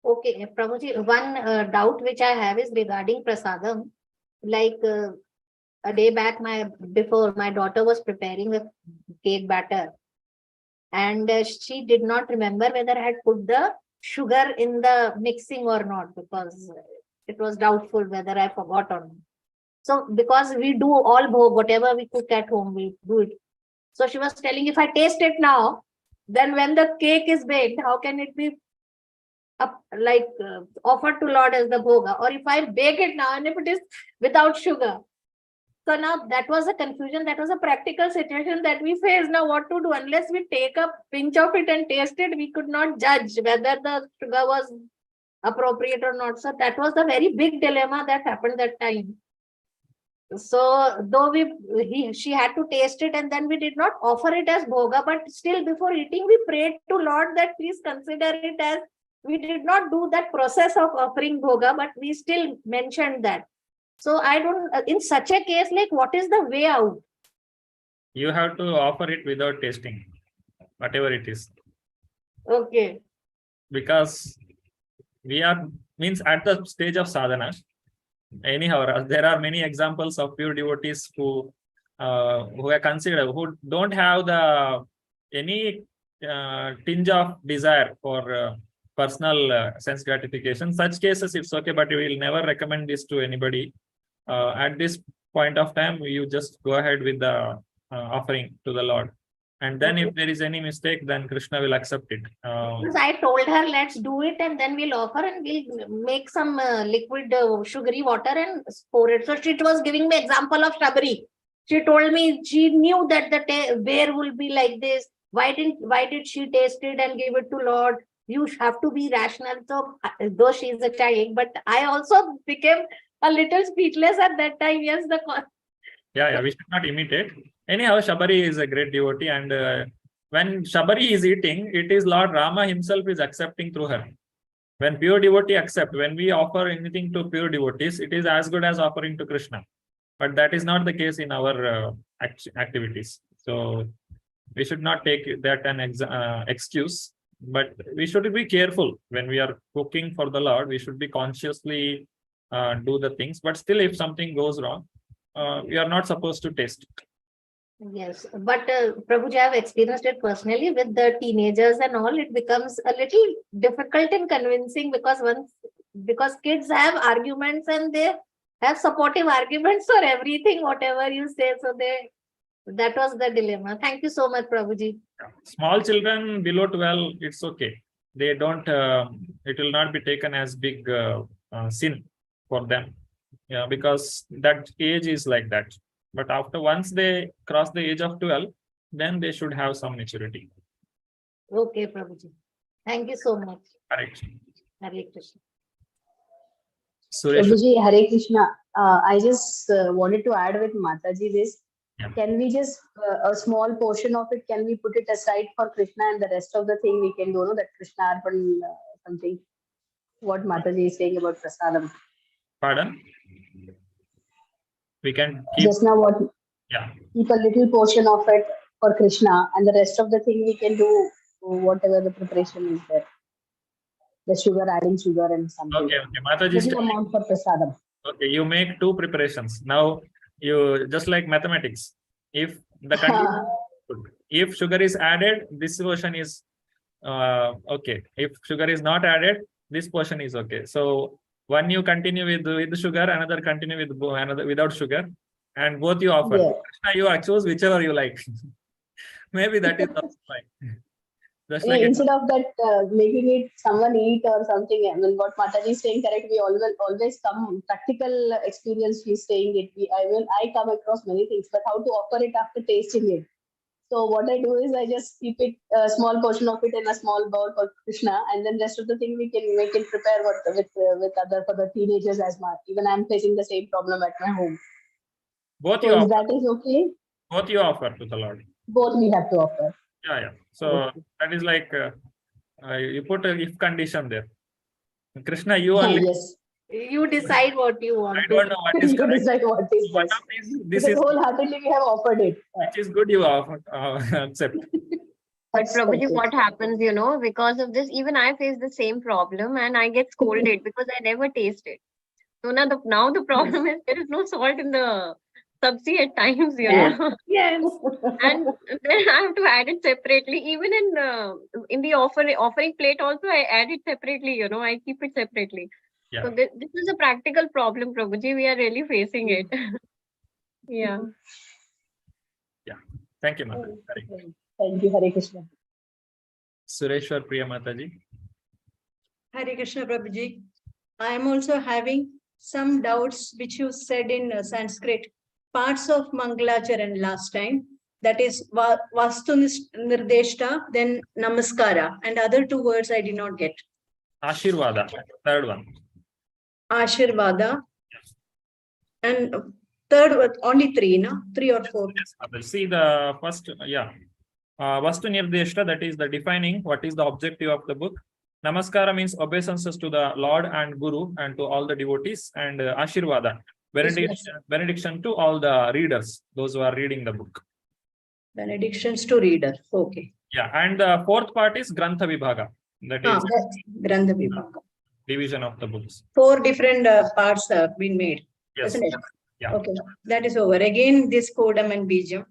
Okay, Prabhuji, one doubt which I have is regarding prasadam. Like a day back, before my daughter was preparing the cake batter, and she did not remember whether I had put the sugar in the mixing or not, because it was doubtful whether I forgot or not. So because we do all bhog, whatever we cook at home, we do it. So she was telling, if I taste it now, then when the cake is baked, how can it be offered to Lord as the bhoga? Or if I bake it now and if it is without sugar. So now that was a confusion. That was a practical situation that we face. Now what to do? Unless we take a pinch of it and taste it, we could not judge whether the sugar was appropriate or not. So that was the very big dilemma that happened that time. So though she had to taste it, and then we did not offer it as bhoga, but still before eating, we prayed to Lord that please consider it as, we did not do that process of offering bhoga, but we still mentioned that. So I don't, in such a case, like what is the way out? You have to offer it without tasting, whatever it is. Okay. Because we are, means at the stage of sadhana, anyhow, there are many examples of pure devotees who are considered, who don't have any tinge of desire for personal sense gratification. Such cases, it's okay, but we will never recommend this to anybody. At this point of time, you just go ahead with the offering to the Lord. And then if there is any mistake, then Krishna will accept it. Because I told her, let's do it and then we'll offer and we'll make some liquid sugary water and pour it. So she was giving me example of Shabri. She told me she knew that the bear will be like this. Why did she taste it and give it to Lord? You have to be rational. So though she is a child, but I also became a little speechless at that time. Yes, we should not imitate. Anyhow, Shabari is a great devotee, and when Shabari is eating, it is Lord Rama himself is accepting through her. When pure devotee accept, when we offer anything to pure devotees, it is as good as offering to Krishna. But that is not the case in our activities. So we should not take that an excuse, but we should be careful when we are cooking for the Lord. We should be consciously do the things, but still if something goes wrong, we are not supposed to taste it. Yes, but Prabhuji, I have experienced it personally with the teenagers and all. It becomes a little difficult in convincing because kids have arguments and they have supportive arguments for everything, whatever you say. So that was the dilemma. Thank you so much, Prabhuji. Small children below 12, it's okay. They don't, it will not be taken as big sin for them. Yeah, because that age is like that. But after once they cross the age of 12, then they should have some maturity. Okay, Prabhuji. Thank you so much. Correct. Hare Krishna. Suresh, Prabhuji, Hare Krishna. I just wanted to add with Mataji this. Yeah. Can we just, a small portion of it, can we put it aside for Krishna, and the rest of the thing we can do, no, that Krishna Arpan something, what Mataji is saying about Prasadam. pardon? We can keep, Just now what, yeah. keep a little portion of it for Krishna, and the rest of the thing we can do whatever the preparation is there. The sugar, adding sugar and something. Okay, okay. Mataji is Little amount for Prasadam. okay, you make 2 preparations. Now, you just like mathematics. If the condition, if sugar is added, this portion is okay. If sugar is not added, this portion is okay. So one you continue with sugar, another continue with another without sugar, and both you offer. Yeah. Krishna, you choose whichever you like. Maybe that is also fine. Just like Instead of that, making it someone eat or something, I mean, what Mataji is saying correct, we always come practical experience he's saying it. I come across many things, but how to offer it after tasting it. So what I do is I just keep it a small portion of it in a small bowl for Krishna, and then rest of the thing we can prepare with other for the teenagers as much. Even I'm facing the same problem at my home. both So you if offer. that is okay, Both you offer to the Lord. both we have to offer. Yeah. So that is like you put a if condition there. Krishna, you only. Yes. You decide what you want. I don't know what is You correct. decide what is One best. of these, this Because is wholeheartedly we have offered it. which is good. You offer, accept. But That's Prabhuji, okay. what happens, because of this, even I face the same problem and I get scolded because I never taste it. So now the problem is there is no salt in the sabzi at times, know. Yes. And then I have to add it separately. Even in the offering plate also, I add it separately, I keep it separately. Yeah. So this is a practical problem, Prabhuji. We are really facing it. Yeah. Thank you, Mataji. Hare. Thank you, Hare Krishna. Sureshwar Priya Mataji. Hare Krishna Prabhuji. I am also having some doubts which you said in Sanskrit. Parts of Mangalacharan last time. That is Vastu Nirdeshta, then Namaskara. And other 2 words I did not get. Ashirvada, third one. Ashirvada. And third word, only 3, no? 3 or 4. Yes, Mataji. See the first, Vastu Nirdeshta, that is the defining what is the objective of the book. Namaskara means obeisances to the Lord and Guru and to all the devotees, and Ashirvada, benediction to all the readers, those who are reading the book. Benedictions to reader. Okay. Yeah, and the 4th part is Grantha Vibhaga, that is Grantha Vibhaga. division of the books. 4 different parts have been made. Yes. Isn't it? Yeah. Okay, that is over. Again, this Kodam and Bijam.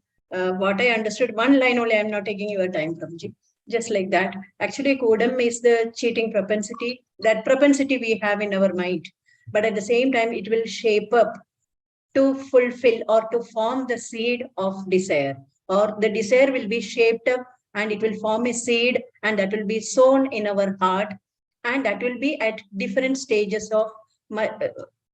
What I understood, 1 line only, I am not taking your time, Prabhuji. Just like that. Actually, Kodam is the cheating propensity. That propensity we have in our mind. But at the same time, it will shape up to fulfill or to form the seed of desire. Or the desire will be shaped up and it will form a seed, and that will be sown in our heart. And that will be at different stages of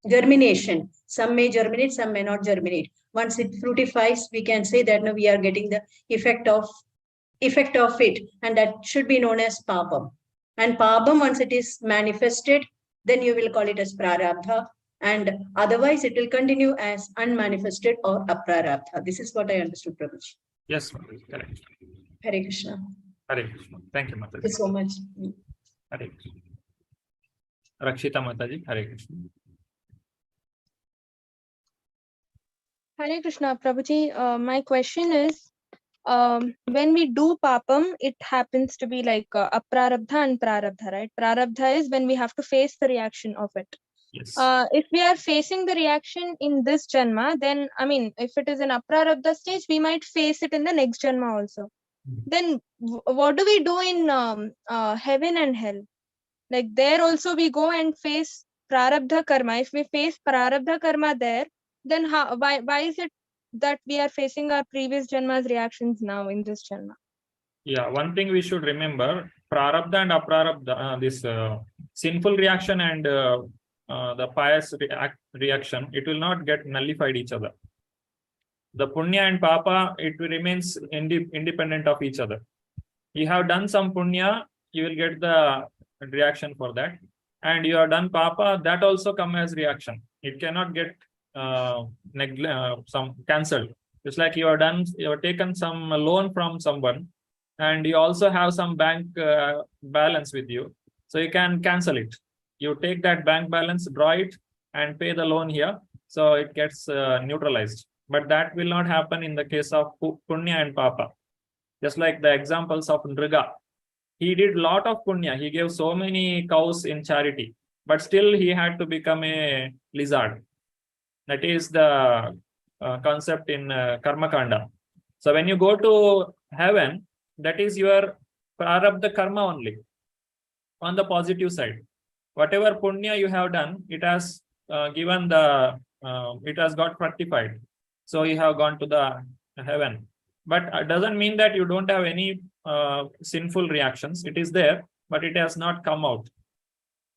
germination. Some may germinate, some may not germinate. Once it fructifies, we can say that now we are getting the effect of it, and that should be known as papam. And papam, once it is manifested, then you will call it as prarabdha, and otherwise it will continue as unmanifested or aprarabdha. This is what I understood, Prabhuji. Yes, correct. Hare Krishna. Hare Krishna. Thank you, Mataji. Thank you so much. Hare Krishna. Rakshita Mataji, Hare Krishna. Hare Krishna, Prabhuji. My question is, when we do papam, it happens to be like aprarabdha and prarabdha, right? Prarabdha is when we have to face the reaction of it. Yes. If we are facing the reaction in this janma, then I mean, if it is in aprarabdha stage, we might face it in the next janma also. Then what do we do in heaven and hell? Like there also we go and face prarabdha karma. If we face prarabdha karma there, then why is it that we are facing our previous janma's reactions now in this janma? Yeah, one thing we should remember, prarabdha and aprarabdha, this sinful reaction and the pious reaction, it will not get nullified each other. The punya and papa, it remains independent of each other. You have done some punya, you will get the reaction for that. And you have done papa, that also come as reaction. It cannot get some cancelled. It's like you have taken some loan from someone, and you also have some bank balance with you. So you can cancel it. You take that bank balance, draw it, and pay the loan here. So it gets neutralized. But that will not happen in the case of punya and papa. Just like the examples of Nriga. He did a lot of punya. He gave so many cows in charity, but still he had to become a lizard. That is the concept in Karma Kanda. So when you go to heaven, that is your prarabdha karma only. On the positive side, whatever punya you have done, it has given the, it has got fructified. So you have gone to the heaven. But it doesn't mean that you don't have any sinful reactions. It is there, but it has not come out.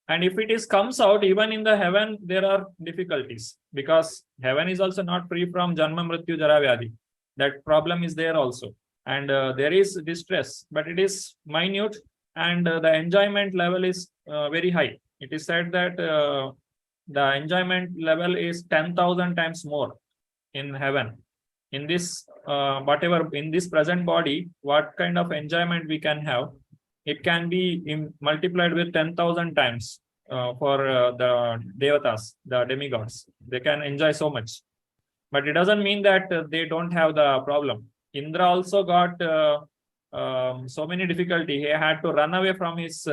And if it comes out, even in the heaven, there are difficulties, because heaven is also not free from janma mrityu jara vyadhi. That problem is there also. And there is distress, but it is minute, and the enjoyment level is very high. It is said that the enjoyment level is 10,000 times more in heaven. In this, whatever in this present body, what kind of enjoyment we can have, it can be multiplied with 10,000 times for the devatas, the demigods. They can enjoy so much. But it doesn't mean that they don't have the problem. Indra also got so many difficulty. He had to run away from his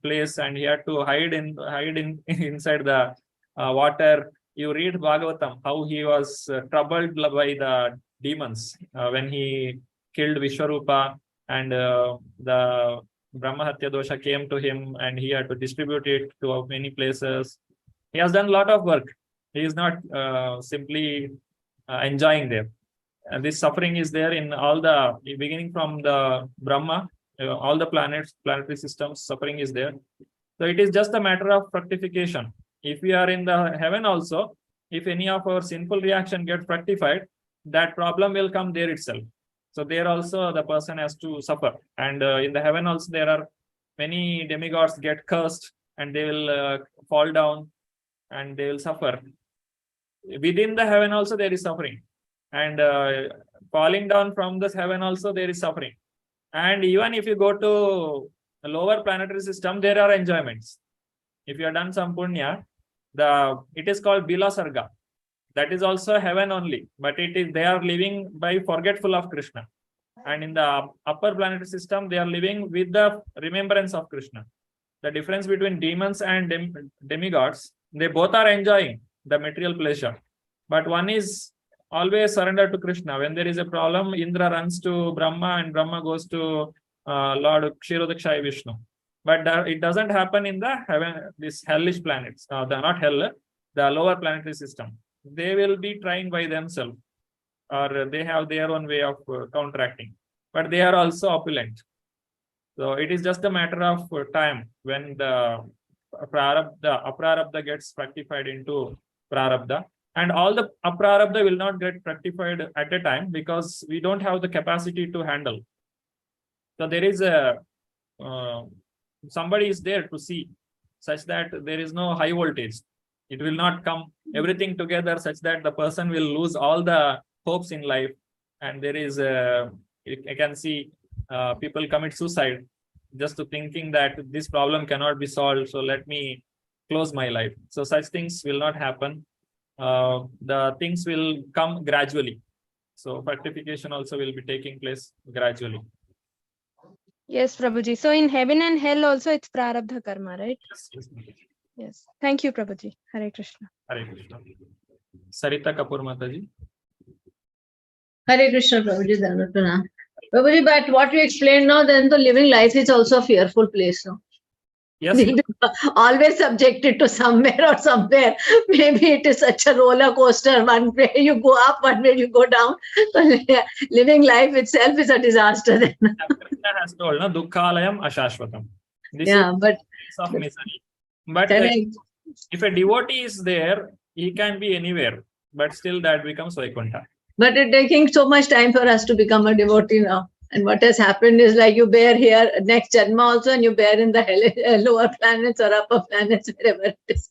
place, and he had to hide in inside the water. You read Bhagavatam, how he was troubled by the demons when he killed Vishwarupa, and the Brahmahatya dosha came to him, and he had to distribute it to many places. He has done a lot of work. He is not simply enjoying there. And this suffering is there in all the, beginning from the Brahma, all the planets, planetary systems, suffering is there. So it is just a matter of fructification. If we are in the heaven also, if any of our sinful reaction get fructified, that problem will come there itself. So there also the person has to suffer. And in the heaven also there are many demigods get cursed, and they will fall down and they will suffer. Within the heaven also there is suffering. And falling down from this heaven also there is suffering. And even if you go to the lower planetary system, there are enjoyments. If you have done some punya, it is called Bila Sarga. That is also heaven only, but they are living by forgetful of Krishna. And in the upper planetary system, they are living with the remembrance of Krishna. The difference between demons and demigods, they both are enjoying the material pleasure, but one is always surrendered to Krishna. When there is a problem, Indra runs to Brahma, and Brahma goes to Lord Kshirodakshaya Vishnu. But it doesn't happen in the heaven, these hellish planets. Not hell, the lower planetary system. They will be trying by themselves, or they have their own way of counteracting. But they are also opulent. So it is just a matter of time when the aprarabdha gets fructified into prarabdha. And all the aprarabdha will not get fructified at a time, because we don't have the capacity to handle. So there is somebody is there to see, such that there is no high voltage. It will not come everything together such that the person will lose all the hopes in life. And there is, I can see people commit suicide just to thinking that this problem cannot be solved, so let me close my life. So such things will not happen. The things will come gradually. So fructification also will be taking place gradually. Yes, Prabhuji. So in heaven and hell also it's prarabdha karma, right? Yes. Yes. Thank you, Prabhuji. Hare Krishna. Hare Krishna. Sarita Kapoor Mataji. Hare Krishna, Prabhuji, Dandavat Pranam. Prabhuji, but what you explained now, then the living life is also a fearful place. No? Yes. We'll be always subjected to somewhere or somewhere. Maybe it is such a roller coaster. One way you go up, one way you go down. So living life itself is a disaster. Then. Krishna has told, no, dukkhalayam ashashvatam. This yeah, is but of misery. But if a devotee is there, he can be anywhere, but still that becomes Vaikuntha. But it's taking so much time for us to become a devotee now. And what has happened is like you bear here next Janma also, and you bear in the lower planets or upper planets, wherever it is.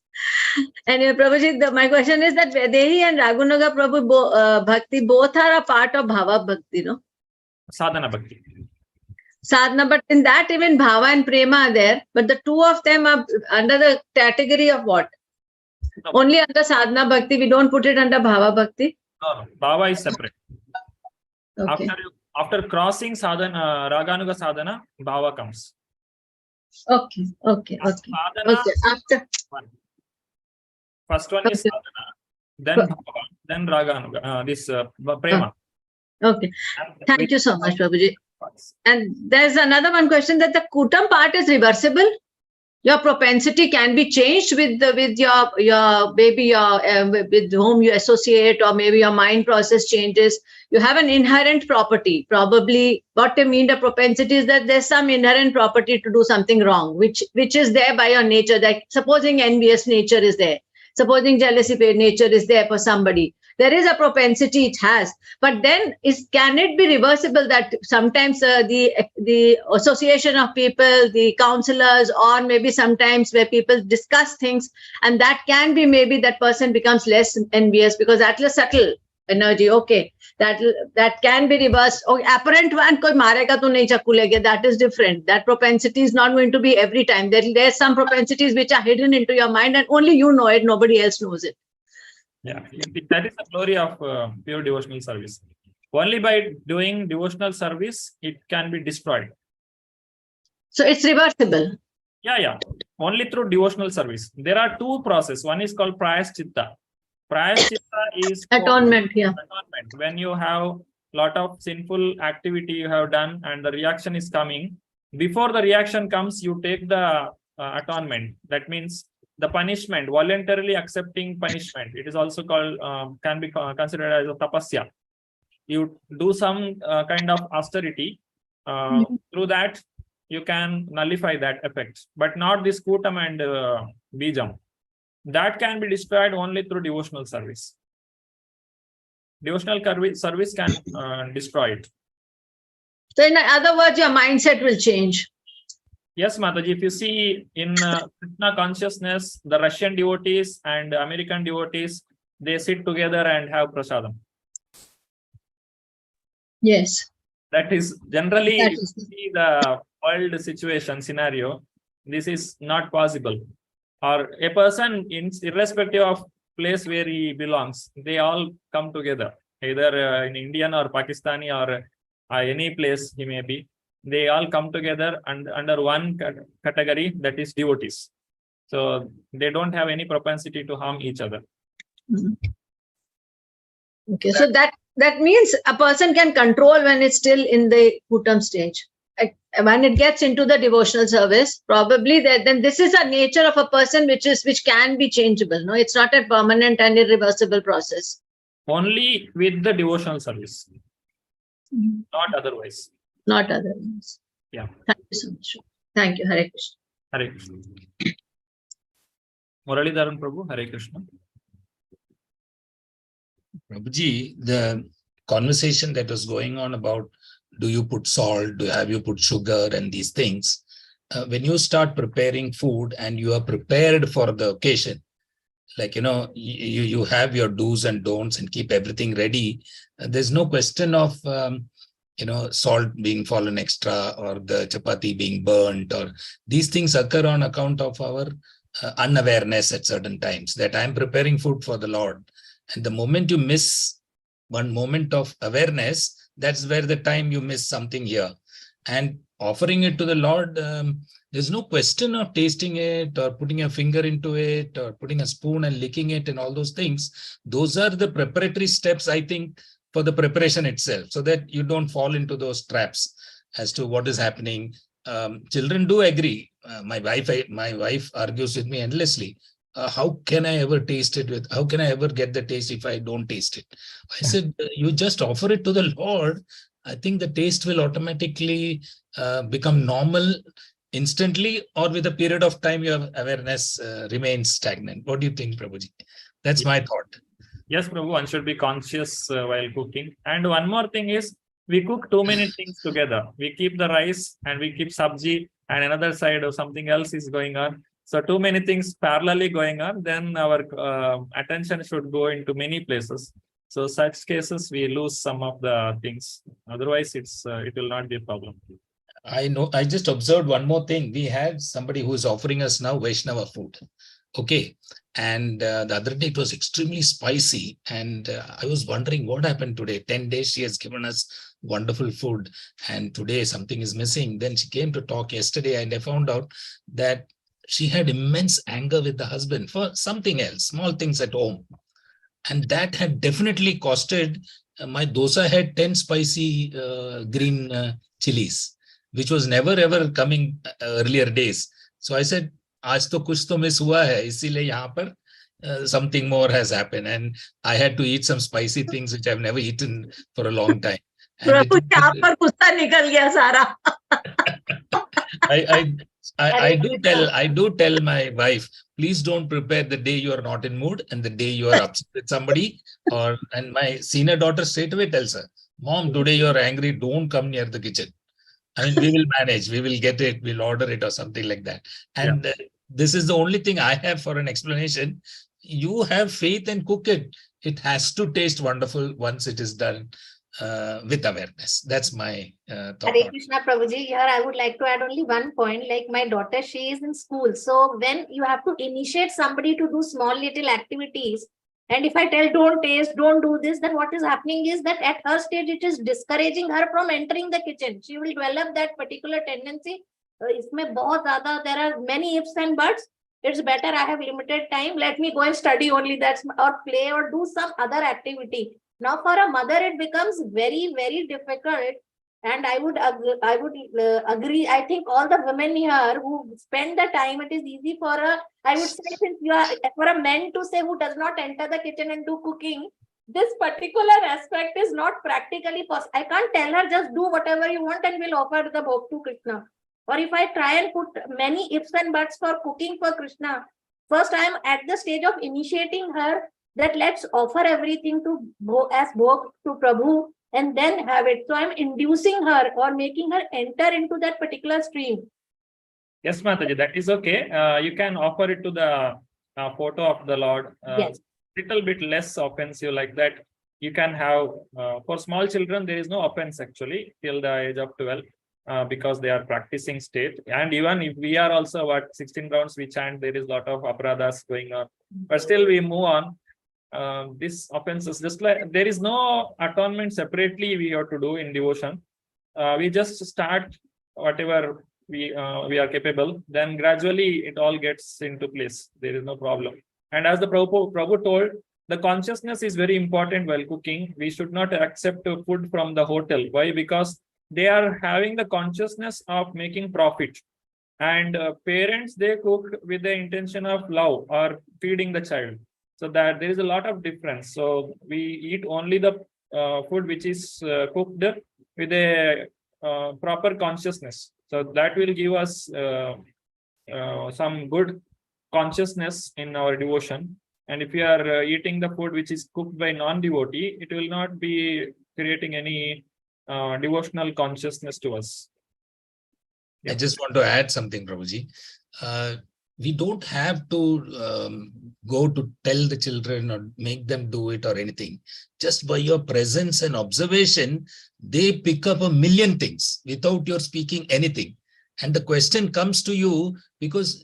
And Prabhuji, my question is that Vedehi and Raghunaga Prabhu Bhakti both are a part of Bhava Bhakti, no? Sadhana Bhakti. Sadhana, but in that even Bhava and Prema are there, but the two of them are under the category of what? No. Only under Sadhana Bhakti, we don't put it under Bhava Bhakti? No, Bhava is separate. Okay. After crossing sadhana, Raganuga sadhana, Bhava comes. Okay. Sadhana, Okay. After. First one is sadhana, then Bhava, then Raganuga, Prema. Okay. Thank you so much, Prabhuji. And there's another one question that the Kutam part is reversible. Your propensity can be changed with your baby, with whom you associate, or maybe your mind process changes. You have an inherent property. Probably what I mean the propensity is that there's some inherent property to do something wrong, which is there by your nature. Like supposing envious nature is there, supposing jealousy nature is there for somebody. There is a propensity it has, but then can it be reversible that sometimes the association of people, the counselors, or maybe sometimes where people discuss things, and that can be maybe that person becomes less envious because that's a subtle energy. Okay, that can be reversed. Okay, apparent one koi marega to nahi chakku lege, that is different. That propensity is not going to be every time. There's some propensities which are hidden into your mind and only you know it, nobody else knows it. Yeah, that is the glory of pure devotional service. Only by doing devotional service, it can be destroyed. So it's reversible. Yeah. Only through devotional service. There are two processes. One is called Prayaschitta. Prayaschitta is atonement. Yeah. Atonement. When you have lot of sinful activity you have done and the reaction is coming, before the reaction comes, you take the atonement. That means the punishment, voluntarily accepting punishment. It is also called, can be considered as a tapasya. You do some kind of austerity. Through that, you can nullify that effect, but not this kutam and bijam. That can be destroyed only through devotional service. Devotional service can destroy it. So in other words, your mindset will change. Yes, Mataji, if you see in Krishna consciousness, the Russian devotees and American devotees, they sit together and have prasadam. Yes. That is generally, if you see the world situation scenario, this is not possible. Or a person, irrespective of place where he belongs, they all come together, either in Indian or Pakistani or any place he may be. They all come together and under one category, that is devotees. So they don't have any propensity to harm each other. Okay, so that means a person can control when it's still in the kutam stage. When it gets into the devotional service, probably then this is a nature of a person which can be changeable. No, it's not a permanent and irreversible process. Only with the devotional service, not otherwise. Not otherwise. Yeah. Thank you so much. Thank you. Hare Krishna. Hare Krishna. Muralidharan Prabhu, Hare Krishna. Prabhuji, the conversation that was going on about do you put salt, have you put sugar and these things, when you start preparing food and you are prepared for the occasion, like, you have your do's and don'ts and keep everything ready. There's no question of, salt being fallen extra or the chapati being burnt, or these things occur on account of our unawareness at certain times that I'm preparing food for the Lord. And the moment you miss one moment of awareness, that's where the time you miss something here. And offering it to the Lord, there's no question of tasting it or putting a finger into it or putting a spoon and licking it and all those things. Those are the preparatory steps, I think, for the preparation itself, so that you don't fall into those traps as to what is happening. Children do agree. My wife argues with me endlessly. How can I ever taste it how can I ever get the taste if I don't taste it? I said, you just offer it to the Lord. I think the taste will automatically become normal instantly, or with a period of time, your awareness remains stagnant. What do you think, Prabhuji? That's my thought. Yes, Prabhu, one should be conscious while cooking. And one more thing is, we cook too many things together. We keep the rice and we keep sabji, and another side of something else is going on. So too many things parallelly going on, then our attention should go into many places. So such cases, we lose some of the things. Otherwise, it will not be a problem. I know. I just observed one more thing. We have somebody who is offering us now Vaishnava food. Okay. And the other day it was extremely spicy. And I was wondering what happened today. 10 days she has given us wonderful food. And today something is missing. Then she came to talk yesterday and I found out that she had immense anger with the husband for something else, small things at home. And that had definitely costed my dosa had 10 spicy green chilies, which was never ever coming earlier days. So I said, आज तो कुछ तो miss हुआ है, इसीलिए यहाँ पर something more has happened, and I had to eat some spicy things which I've never eaten for a long time. प्रभु यहाँ पर गुस्सा निकल गया सारा. I do tell my wife, please don't prepare the day you are not in mood and the day you are upset with somebody. And my senior daughter straight away tells her, Mom, today you are angry, don't come near the kitchen. I mean, we will manage, we will get it, we'll order it or something like that. And this is the only thing I have for an explanation. You have faith and cook it. It has to taste wonderful once it is done with awareness. That's my thought. Hare Krishna Prabhuji, here I would like to add only one point. Like my daughter, she is in school. So when you have to initiate somebody to do small little activities, and if I tell don't taste, don't do this, then what is happening is that at her stage, it is discouraging her from entering the kitchen. She will develop that particular tendency. Isme bahut zyada, there are many ifs and buts. It's better I have limited time. Let me go and study only that, or play or do some other activity. Now for a mother, it becomes very, very difficult. And I would agree. I think all the women here who spend the time, it is easy for I would say, since you are for a man to say who does not enter the kitchen and do cooking, this particular aspect is not practically possible. I can't tell her just do whatever you want and we'll offer the bhog to Krishna. Or if I try and put many ifs and buts for cooking for Krishna, first I am at the stage of initiating her that let's offer everything to as bhog to Prabhu and then have it. So I'm inducing her or making her enter into that particular stream. Yes, Mataji, that is okay. You can offer it to the photo of the Lord. Yes. Little bit less offensive like that. You can have, for small children, there is no offense actually till the age of 12 because they are practicing state. And even if we are also about 16 rounds, we chant, there is a lot of apradhas going on. But still we move on. This offenses, just like there is no atonement separately we have to do in devotion. We just start whatever we are capable, then gradually it all gets into place. There is no problem. And as the Prabhu told, the consciousness is very important while cooking. We should not accept food from the hotel. Why? Because they are having the consciousness of making profit. And parents, they cook with the intention of love or feeding the child. So that there is a lot of difference. So we eat only the food which is cooked with a proper consciousness. So that will give us some good consciousness in our devotion. And if we are eating the food which is cooked by non-devotee, it will not be creating any devotional consciousness to us. I just want to add something, Prabhuji. We don't have to go to tell the children or make them do it or anything. Just by your presence and observation, they pick up a million things without your speaking anything. And the question comes to you because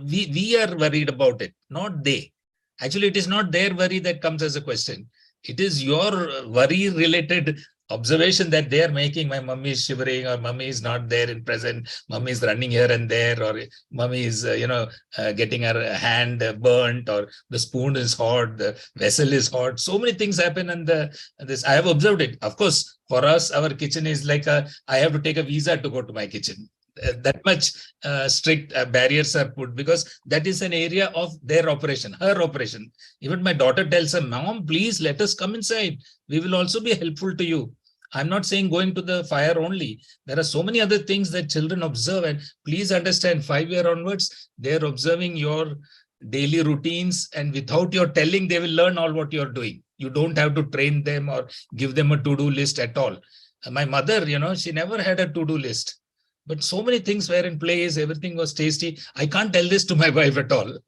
we are worried about it, not they. Actually, it is not their worry that comes as a question. It is your worry-related observation that they are making. My mummy is shivering, or mummy is not there in present, mummy is running here and there, or mummy is getting her hand burnt, or the spoon is hot, the vessel is hot. So many things happen, and this I have observed it. Of course, for us, our kitchen is like I have to take a visa to go to my kitchen. That much strict barriers are put because that is an area of their operation, her operation. Even my daughter tells her, Mom, please let us come inside. We will also be helpful to you. I'm not saying going to the fire only. There are so many other things that children observe, and please understand 5 years onwards, they're observing your daily routines, and without your telling, they will learn all what you're doing. You don't have to train them or give them a to-do list at all. My mother, she never had a to-do list. But so many things were in place, everything was tasty. I can't tell this to my wife at all.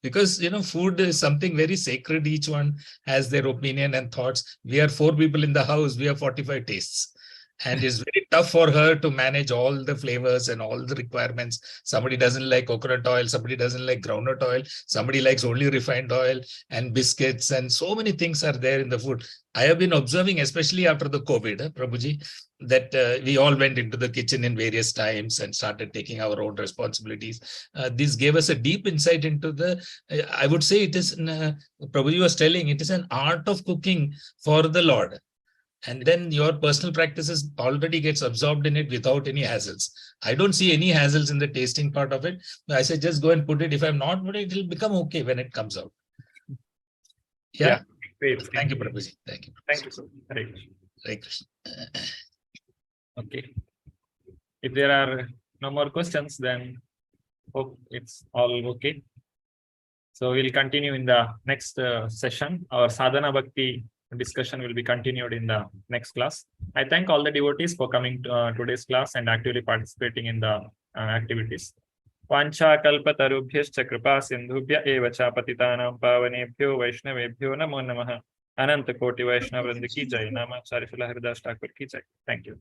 Because, food is something very sacred. Each one has their opinion and thoughts. We are 4 people in the house. We have 45 tastes. And it's very tough for her to manage all the flavors and all the requirements. Somebody doesn't like coconut oil. Somebody doesn't like groundnut oil. Somebody likes only refined oil and biscuits. And so many things are there in the food. I have been observing, especially after the COVID, Prabhuji, that we all went into the kitchen in various times and started taking our own responsibilities. This gave us a deep insight into I would say it is, Prabhuji was telling, it is an art of cooking for the Lord. And then your personal practices already gets absorbed in it without any hassles. I don't see any hassles in the tasting part of it. I say, just go and put it. If I'm not put it, it'll become okay when it comes out. Yeah. Great. Thank you, Prabhuji. Thank you. Thank you, sir. Hare Krishna. Hare Krishna. Okay. If there are no more questions, then hope it's all okay. So we'll continue in the next session. Our sadhana bhakti discussion will be continued in the next class. I thank all the devotees for coming to today's class and actively participating in the activities. Vancha kalpatarubhyascha kripa sindhubhya eva cha patitanam pavanebhyo vaishnavebhyo namo namaha. Ananta Koti Vaishnava Vrinda ki jai. Namacharya Srila Haridas Thakur ki jai. Thank you.